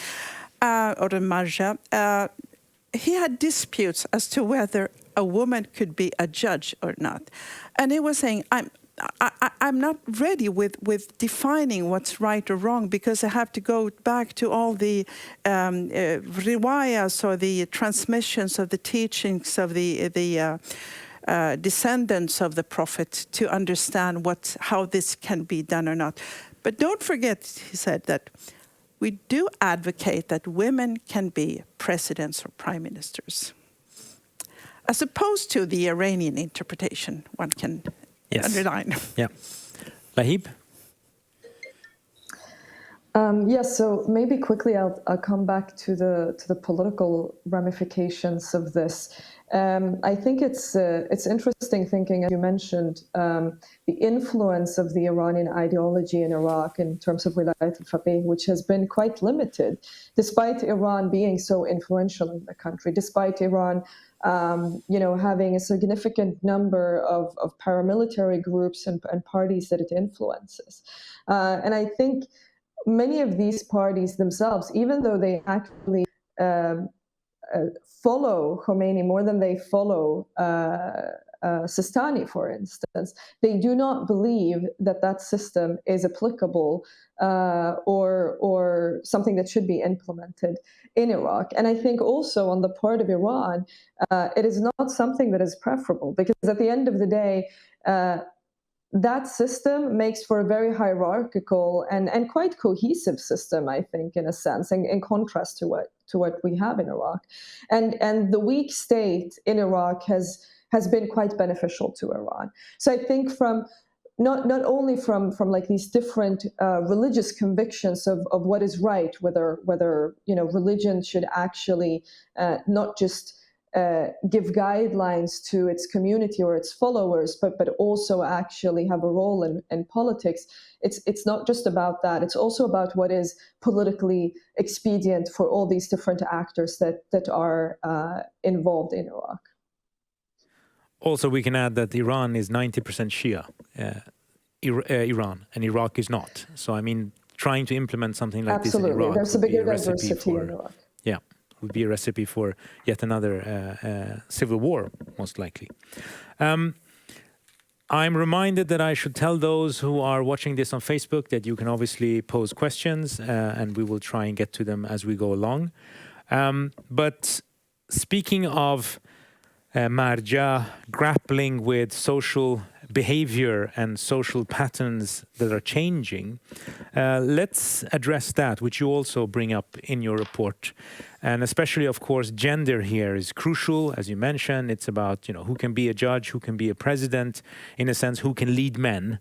or the Marja. He had disputes as to whether a woman could be a judge or not. And he was saying, I'm not ready with defining what's right or wrong, because I have to go back to all the riwayas, or the transmissions of the teachings of the descendants of the Prophet, to understand how this can be done or not. But don't forget, he said, that we do advocate that women can be presidents or prime ministers, as opposed to the Iranian interpretation, one can underline. Yeah. Lahib? Yes, so maybe quickly I'll come back to the political ramifications of this. I think it's interesting thinking, as you mentioned, the influence of the Iranian ideology in Iraq in terms of Wilayat al-Faqih, which has been quite limited, despite Iran being so influential in the country, despite Iran having a significant number of paramilitary groups and parties that it influences. And I think many of these parties themselves, even though they actually follow Khomeini more than they follow Sistani, for instance, they do not believe that system is applicable or something that should be implemented in Iraq. And I think also on the part of Iran, it is not something that is preferable, because at the end of the day, that system makes for a very hierarchical and quite cohesive system, I think, in a sense, in contrast to what we have in Iraq. And the weak state in Iraq has been quite beneficial to Iran. So I think from not only from like these different religious convictions of what is right, whether religion should actually not just give guidelines to its community or its followers, but also actually have a role in politics. It's not just about that. It's also about what is politically expedient for all these different actors that are involved in Iraq. Also, we can add that Iran is 90% Shia, Iran, and Iraq is not. So, I mean, trying to implement something like this in Iraq, there's a bigger diversity in Iraq. Yeah, would be a recipe for yet another civil war, most likely. I'm reminded that I should tell those who are watching this on Facebook that you can obviously pose questions, and we will try and get to them as we go along. But speaking of Marja grappling with social behavior and social patterns that are changing, let's address that, which you also bring up in your report. And especially, of course, gender here is crucial. As you mentioned, it's about, who can be a judge, who can be a president, in a sense, who can lead men.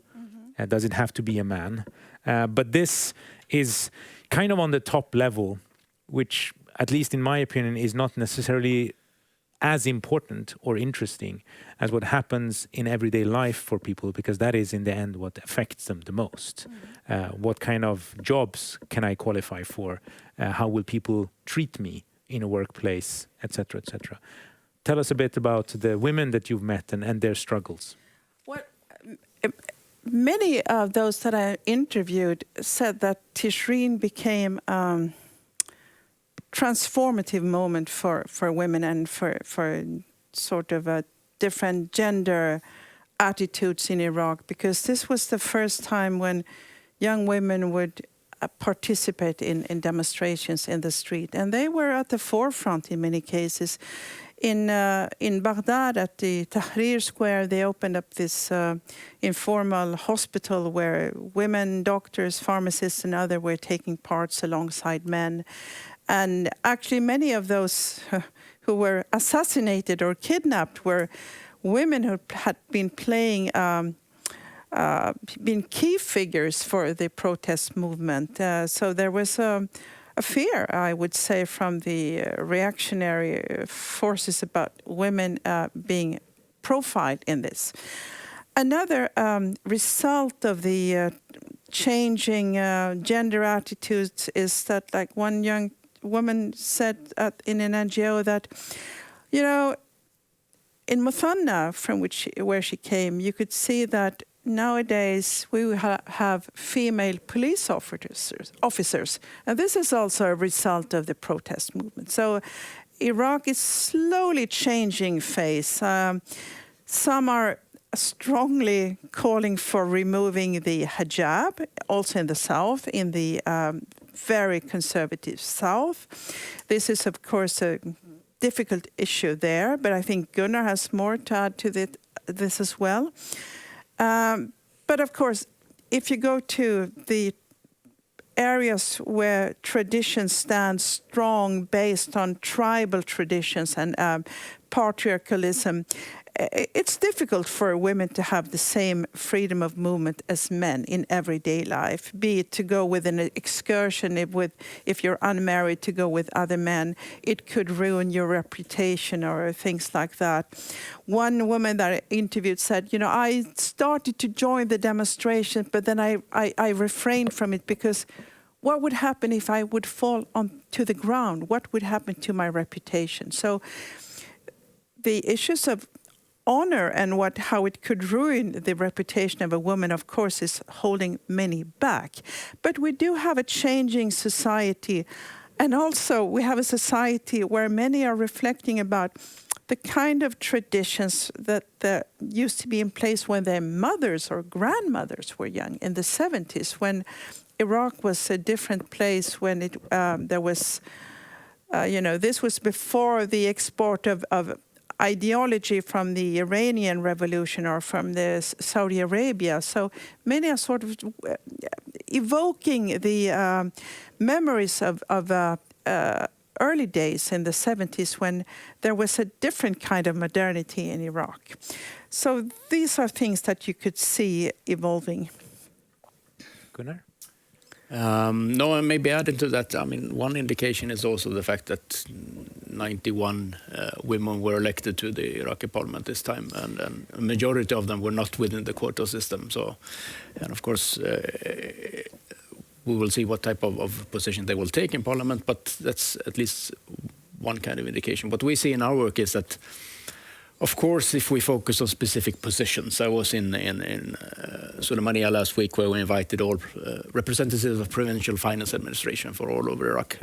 Does it have to be a man? But this is kind of on the top level, which, at least in my opinion, is not necessarily as important or interesting as what happens in everyday life for people, because that is in the end what affects them the most. What kind of jobs can I qualify for? How will people treat me in a workplace, etc., etc. Tell us a bit about the women that you've met and their struggles. Well, many of those that I interviewed said that Tishreen became transformative moment for women and for sort of a different gender attitudes in Iraq, because this was the first time when young women would participate in demonstrations in the street, and they were at the forefront in many cases. In Baghdad, at the Tahrir Square, they opened up this informal hospital where women, doctors, pharmacists, and others were taking parts alongside men. And actually, many of those who were assassinated or kidnapped were women who had been playing, been key figures for the protest movement. So there was a fear, I would say, from the reactionary forces about women being profiled in this. Another result of the changing gender attitudes is that, like, one young woman said in an NGO that, you know, in Muthanna, from where she came, you could see that nowadays we have female police officers, and this is also a result of the protest movement. So Iraq is slowly changing face. Some are strongly calling for removing the hijab, also in the south, in the very conservative south. This is, of course, a difficult issue there, but I think Gunnar has more to add to this as well. But of course, if you go to the areas where traditions stand strong based on tribal traditions and patriarchalism, it's difficult for women to have the same freedom of movement as men in everyday life, be it to go with an excursion, if you're unmarried, to go with other men. It could ruin your reputation or things like that. One woman that I interviewed said, you know, I started to join the demonstration, but then I refrained from it because what would happen if I would fall to the ground? What would happen to my reputation? So the issues of honor and how it could ruin the reputation of a woman, of course, is holding many back. But we do have a changing society, and also we have a society where many are reflecting about the kind of traditions that used to be in place when their mothers or grandmothers were young in the 70s, when Iraq was a different place, when there was, this was before the export of ideology from the Iranian Revolution or from the Saudi Arabia. So many are sort of evoking the memories of early days in the 70s when there was a different kind of modernity in Iraq. So these are things that you could see evolving. Gunnar? No, and maybe adding to that, I mean, one indication is also the fact that 91 women were elected to the Iraqi parliament this time, and a majority of them were not within the quota system. So, and of course, we will see what type of position they will take in parliament, but that's at least one kind of indication. What we see in our work is that, of course, if we focus on specific positions, I was in Suleimania last week, where we invited all representatives of Provincial Finance Administration for all over Iraq.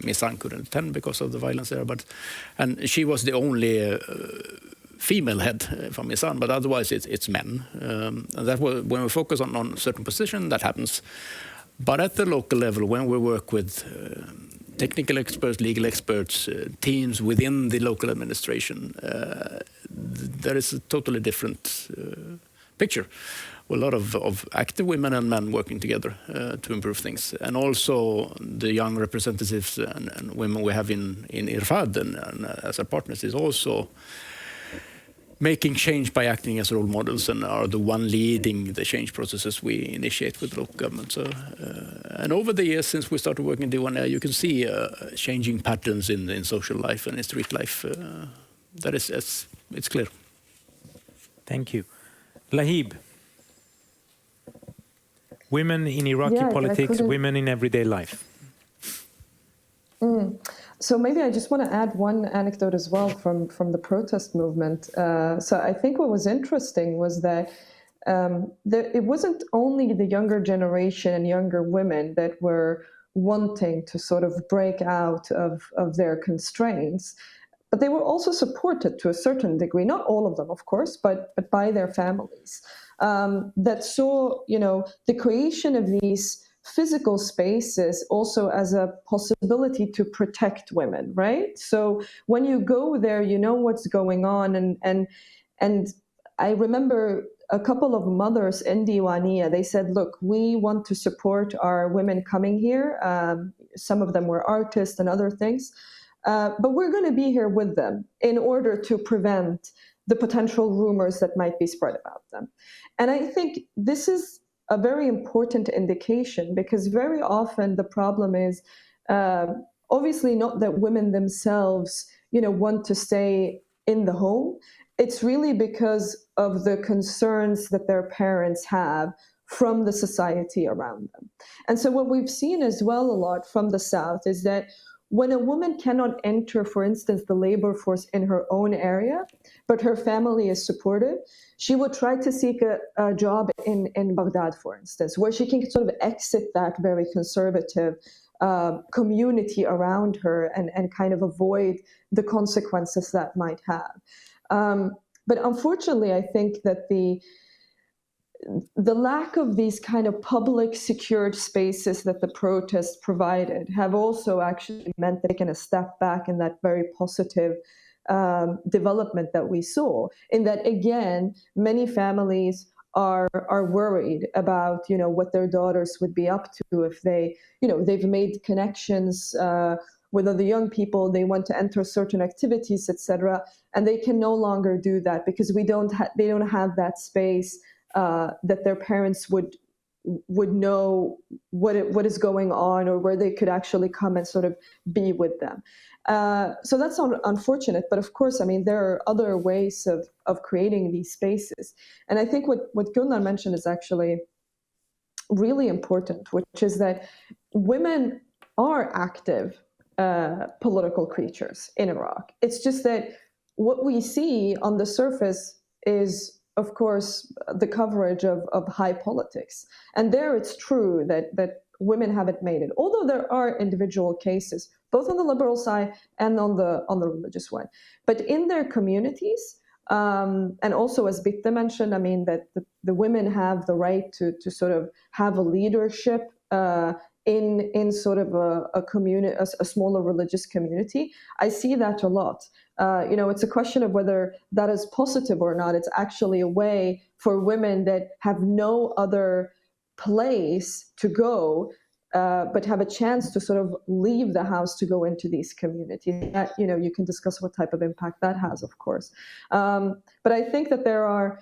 Misan couldn't attend because of the violence there, and she was the only female head from Misan, but otherwise it's men. And that was, when we focus on a certain position, that happens. But at the local level, when we work with technical experts, legal experts, teams within the local administration, there is a totally different picture. A lot of active women and men working together to improve things. And also the young representatives and women we have in IRFAD and as our partners is also making change by acting as role models and are the one leading the change processes we initiate with local government. So, and over the years since we started working in D1, you can see changing patterns in social life and in street life. That is, it's clear. Thank you. Lahib, women in Iraqi politics, women in everyday life. So maybe I just want to add one anecdote as well from the protest movement. So I think what was interesting was that it wasn't only the younger generation and younger women that were wanting to sort of break out of their constraints, but they were also supported to a certain degree, not all of them, of course, but by their families, that saw, the creation of these physical spaces also as a possibility to protect women, right? So when you go there, you know what's going on. And I remember a couple of mothers in Diwania, they said, look, we want to support our women coming here. Some of them were artists and other things, but we're going to be here with them in order to prevent the potential rumors that might be spread about them. And I think this is a very important indication, because very often the problem is obviously not that women themselves, want to stay in the home. It's really because of the concerns that their parents have from the society around them. And so what we've seen as well a lot from the South is that when a woman cannot enter, for instance, the labor force in her own area, but her family is supportive, she would try to seek a job in Baghdad, for instance, where she can sort of exit that very conservative community around her and kind of avoid the consequences that might have. But unfortunately, I think that the lack of these kind of public secured spaces that the protests provided have also actually meant they've taken a step back in that very positive development that we saw, in that, again, many families are worried about, what their daughters would be up to if they've made connections with other young people, they want to enter certain activities, etc., and they can no longer do that because they don't have that space that their parents would know what is going on, or where they could actually come and sort of be with them. So that's unfortunate. But of course, there are other ways of creating these spaces. And I think what Gunnar mentioned is actually really important, which is that women are active political creatures in Iraq. It's just that what we see on the surface is, of course, the coverage of high politics. And there it's true that women haven't made it, although there are individual cases, both on the liberal side and on the religious one. But in their communities, and also as Bitte mentioned, that the women have the right to sort of have a leadership in sort of a community, a smaller religious community. I see that a lot. It's a question of whether that is positive or not. It's actually a way for women that have no other place to go, but have a chance to sort of leave the house to go into these communities. That, you can discuss what type of impact that has, of course. But I think that there are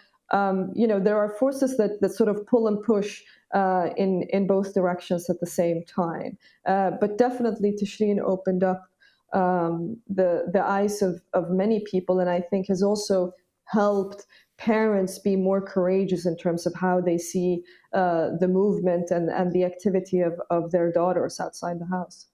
forces that sort of pull and push in both directions at the same time. But definitely Tishreen opened up the eyes of many people, and I think has also helped parents be more courageous in terms of how they see the movement and the activity of their daughters outside the house.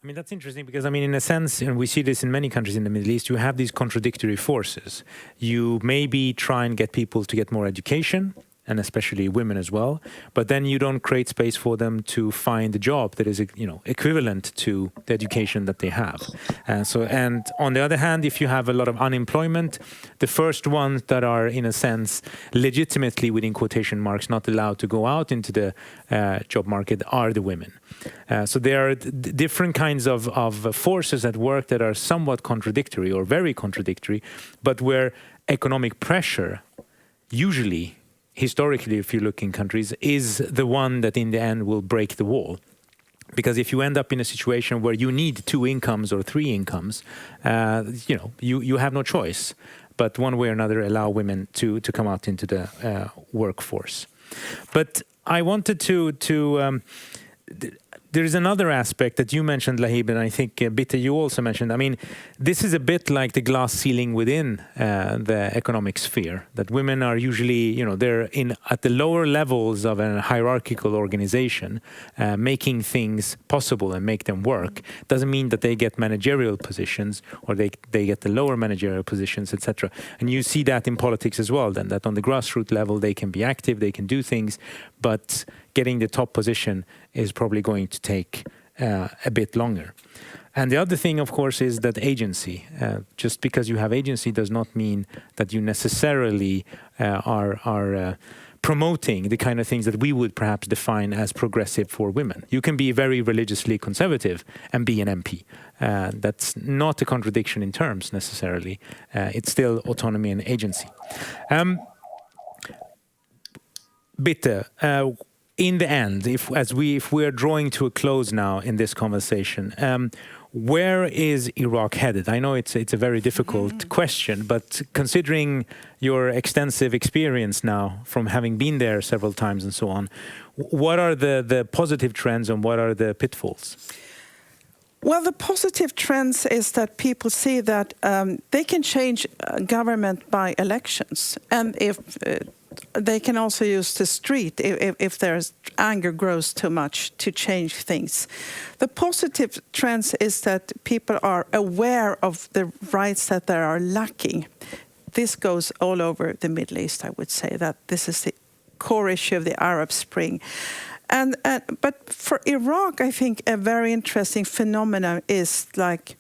That's interesting because, in a sense, and we see this in many countries in the Middle East, you have these contradictory forces. You maybe try and get people to get more education, and especially women as well, but then you don't create space for them to find a job that is, equivalent to the education that they have. And on the other hand, if you have a lot of unemployment, the first ones that are, in a sense, legitimately, within quotation marks, not allowed to go out into the job market are the women. So there are different kinds of forces at work that are somewhat contradictory or very contradictory, but where economic pressure usually, historically, if you look in countries, is the one that in the end will break the wall. Because if you end up in a situation where you need 2 incomes or 3 incomes, you have no choice but one way or another allow women to come out into the workforce. But I wanted to there's another aspect that you mentioned, Lahib, and I think Bitte, you also mentioned. I mean, this is a bit like the glass ceiling within the economic sphere, that women are usually, they're at the lower levels of a hierarchical organization, making things possible and make them work. Doesn't mean that they get managerial positions or they get the lower managerial positions, etc. And you see that in politics as well, then, that on the grassroots level, they can be active, they can do things, but getting the top position is probably going to take a bit longer. And the other thing, of course, is that agency. Just because you have agency does not mean that you necessarily are promoting the kind of things that we would perhaps define as progressive for women. You can be very religiously conservative and be an MP. That's not a contradiction in terms necessarily. It's still autonomy and agency. Bitte, in the end, if we are drawing to a close now in this conversation, where is Iraq headed? I know it's a very difficult question, but considering your extensive experience now from having been there several times and so on, what are the positive trends and what are the pitfalls? Well, the positive trends is that people see that they can change government by elections, and if they can also use the street if there's anger grows too much to change things. The positive trends is that people are aware of the rights that they are lacking. This goes all over the Middle East, I would say, that this is the core issue of the Arab Spring. But for Iraq, I think a very interesting phenomenon is, like,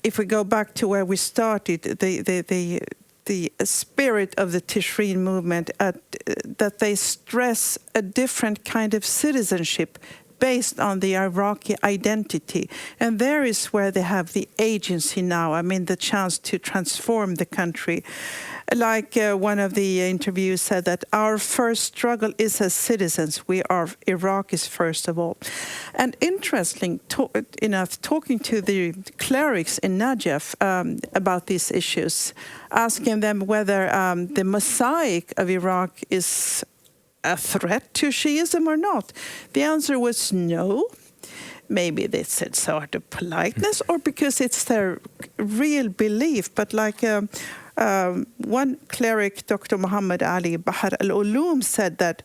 if we go back to where we started, the spirit of the Tishreen movement, that they stress a different kind of citizenship based on the Iraqi identity. And there is where they have the agency now, I mean, the chance to transform the country. Like one of the interviews said, that our first struggle is as citizens. We are Iraqis first of all. And interesting enough, talking to the clerics in Najaf about these issues, asking them whether the mosaic of Iraq is a threat to Shiism or not. The answer was no. Maybe they said so out of politeness or because it's their real belief. But like one cleric, Dr. Muhammad Ali Bahar al-Ulum, said that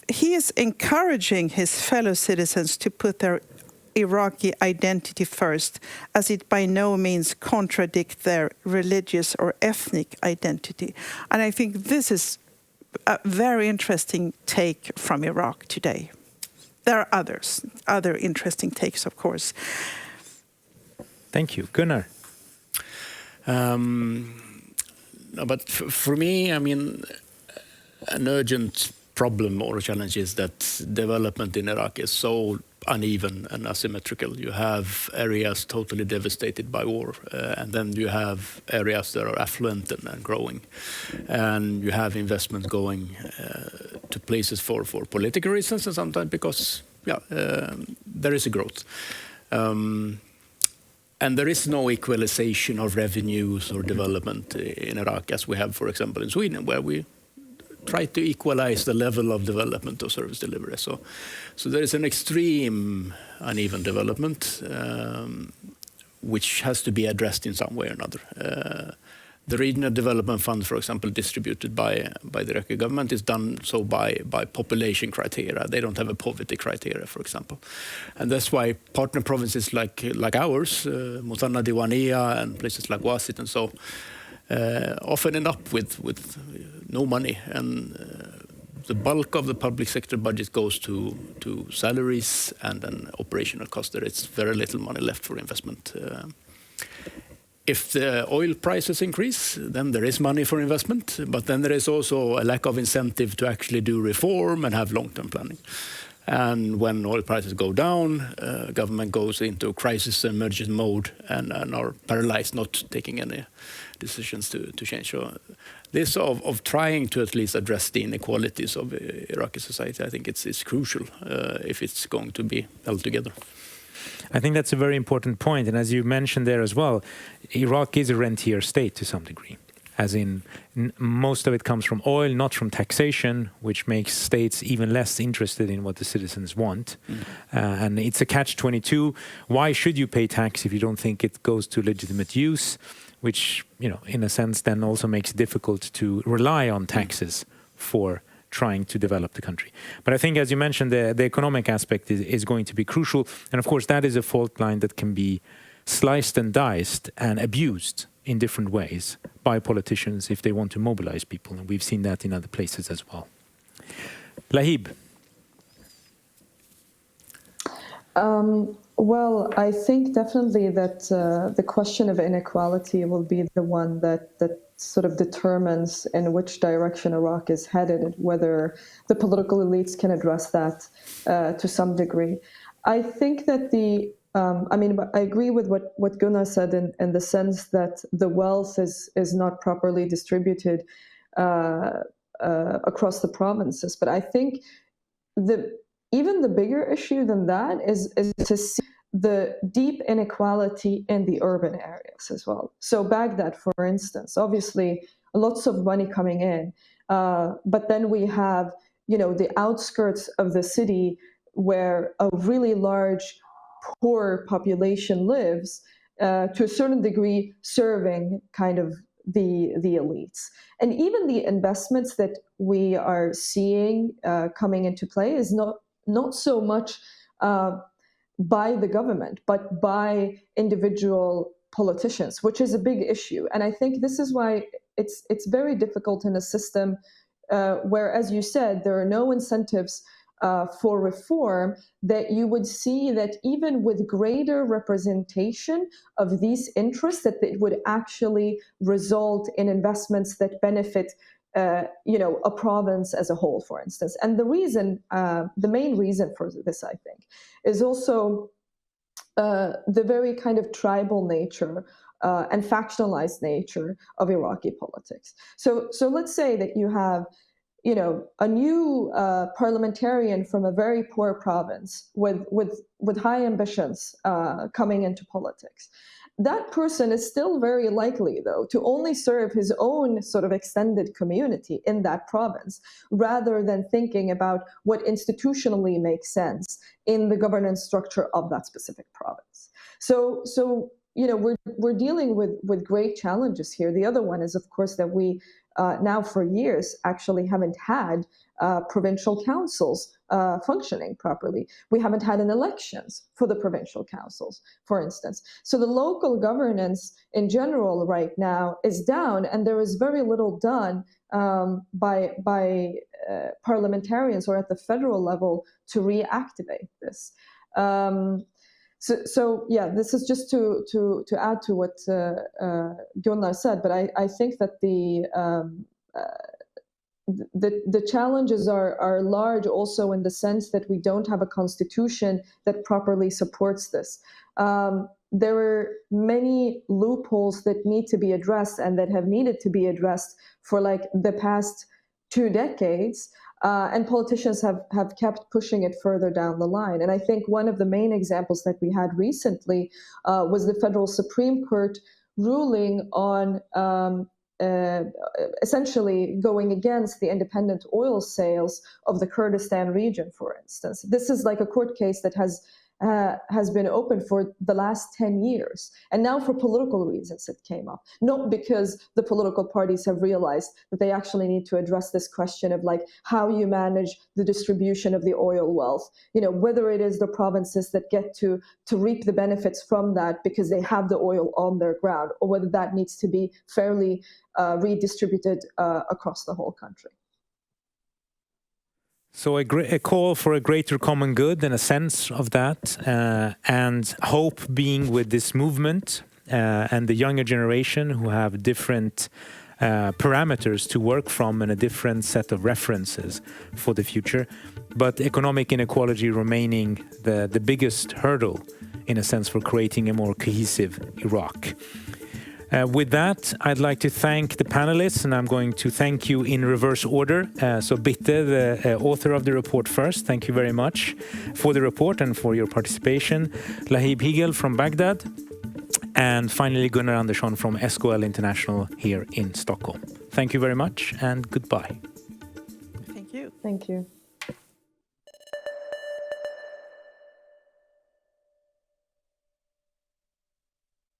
he is encouraging his fellow citizens to put their Iraqi identity first, as it by no means contradicts their religious or ethnic identity. And I think this is a very interesting take from Iraq today. There are other interesting takes, of course. Thank you. Gunnar? No, but for me, I mean, an urgent problem or challenge is that development in Iraq is so uneven and asymmetrical. You have areas totally devastated by war, and then you have areas that are affluent and growing, and you have investment going to places for political reasons, and sometimes because there is a growth. And there is no equalization of revenues or development in Iraq as we have, for example, in Sweden, where we try to equalize the level of development of service delivery. So there is an extreme uneven development, which has to be addressed in some way or another. The regional development fund, for example, distributed by the Iraqi government, is done so by population criteria. They don't have a poverty criteria, for example. And that's why partner provinces like ours, Mutanna Diwania and places like Wasit and so, often end up with no money. And the bulk of the public sector budget goes to salaries and an operational cost. There is very little money left for investment. If the oil prices increase, then there is money for investment, but then there is also a lack of incentive to actually do reform and have long-term planning. And when oil prices go down, government goes into crisis emergency mode and are paralyzed, not taking any decisions to change. So this of trying to at least address the inequalities of Iraqi society, I think it's crucial if it's going to be held together. I think that's a very important point. And as you mentioned there as well, Iraq is a rentier state to some degree. As in, most of it comes from oil, not from taxation, which makes states even less interested in what the citizens want. And it's a catch-22. Why should you pay tax if you don't think it goes to legitimate use? Which, in a sense, then also makes it difficult to rely on taxes for trying to develop the country. But I think, as you mentioned, the economic aspect is going to be crucial. And of course, that is a fault line that can be sliced and diced and abused in different ways by politicians if they want to mobilize people. And we've seen that in other places as well. Lahib. Well, I think definitely that the question of inequality will be the one that sort of determines in which direction Iraq is headed, whether the political elites can address that to some degree. I think that I agree with what Gunnar said in the sense that the wealth is not properly distributed across the provinces. But I think even the bigger issue than that is to see the deep inequality in the urban areas as well. So Baghdad, for instance, obviously lots of money coming in, but then we have, the outskirts of the city where a really large poor population lives, to a certain degree serving kind of the elites. And even the investments that we are seeing coming into play is not so much by the government, but by individual politicians, which is a big issue. And I think this is why it's very difficult in a system where, as you said, there are no incentives for reform, that you would see that even with greater representation of these interests, that it would actually result in investments that benefit a province as a whole, for instance. And the main reason for this, I think, is also the very kind of tribal nature and factionalized nature of Iraqi politics. So let's say that you have a new parliamentarian from a very poor province with high ambitions coming into politics. That person is still very likely, though, to only serve his own sort of extended community in that province, rather than thinking about what institutionally makes sense in the governance structure of that specific province. So we're dealing with great challenges here. The other one is, of course, that we now for years actually haven't had provincial councils functioning properly. We haven't had an elections for the provincial councils, for instance. So the local governance in general right now is down, and there is very little done by parliamentarians or at the federal level to reactivate this. So this is just to add to what Gunnar said, but I think that the challenges are large also in the sense that we don't have a constitution that properly supports this. There are many loopholes that need to be addressed and that have needed to be addressed for like the past 2 decades. And politicians have kept pushing it further down the line. And I think one of the main examples that we had recently was the Federal Supreme Court ruling on essentially going against the independent oil sales of the Kurdistan region, for instance. This is like a court case that has been open for the last 10 years. And now for political reasons it came up, not because the political parties have realized that they actually need to address this question of like how you manage the distribution of the oil wealth, whether it is the provinces that get to reap the benefits from that because they have the oil on their ground, or whether that needs to be fairly redistributed across the whole country. So a call for a greater common good and a sense of that, and hope being with this movement and the younger generation who have different parameters to work from and a different set of references for the future. But economic inequality remaining the biggest hurdle, in a sense, for creating a more cohesive Iraq. With that, I'd like to thank the panelists, and I'm going to thank you in reverse order. So Bitte, the author of the report first, thank you very much for the report and for your participation. Lahib Higel from Baghdad. And finally, Gunnar Andersson from SQL International here in Stockholm. Thank you very much and goodbye. Thank you. Thank you.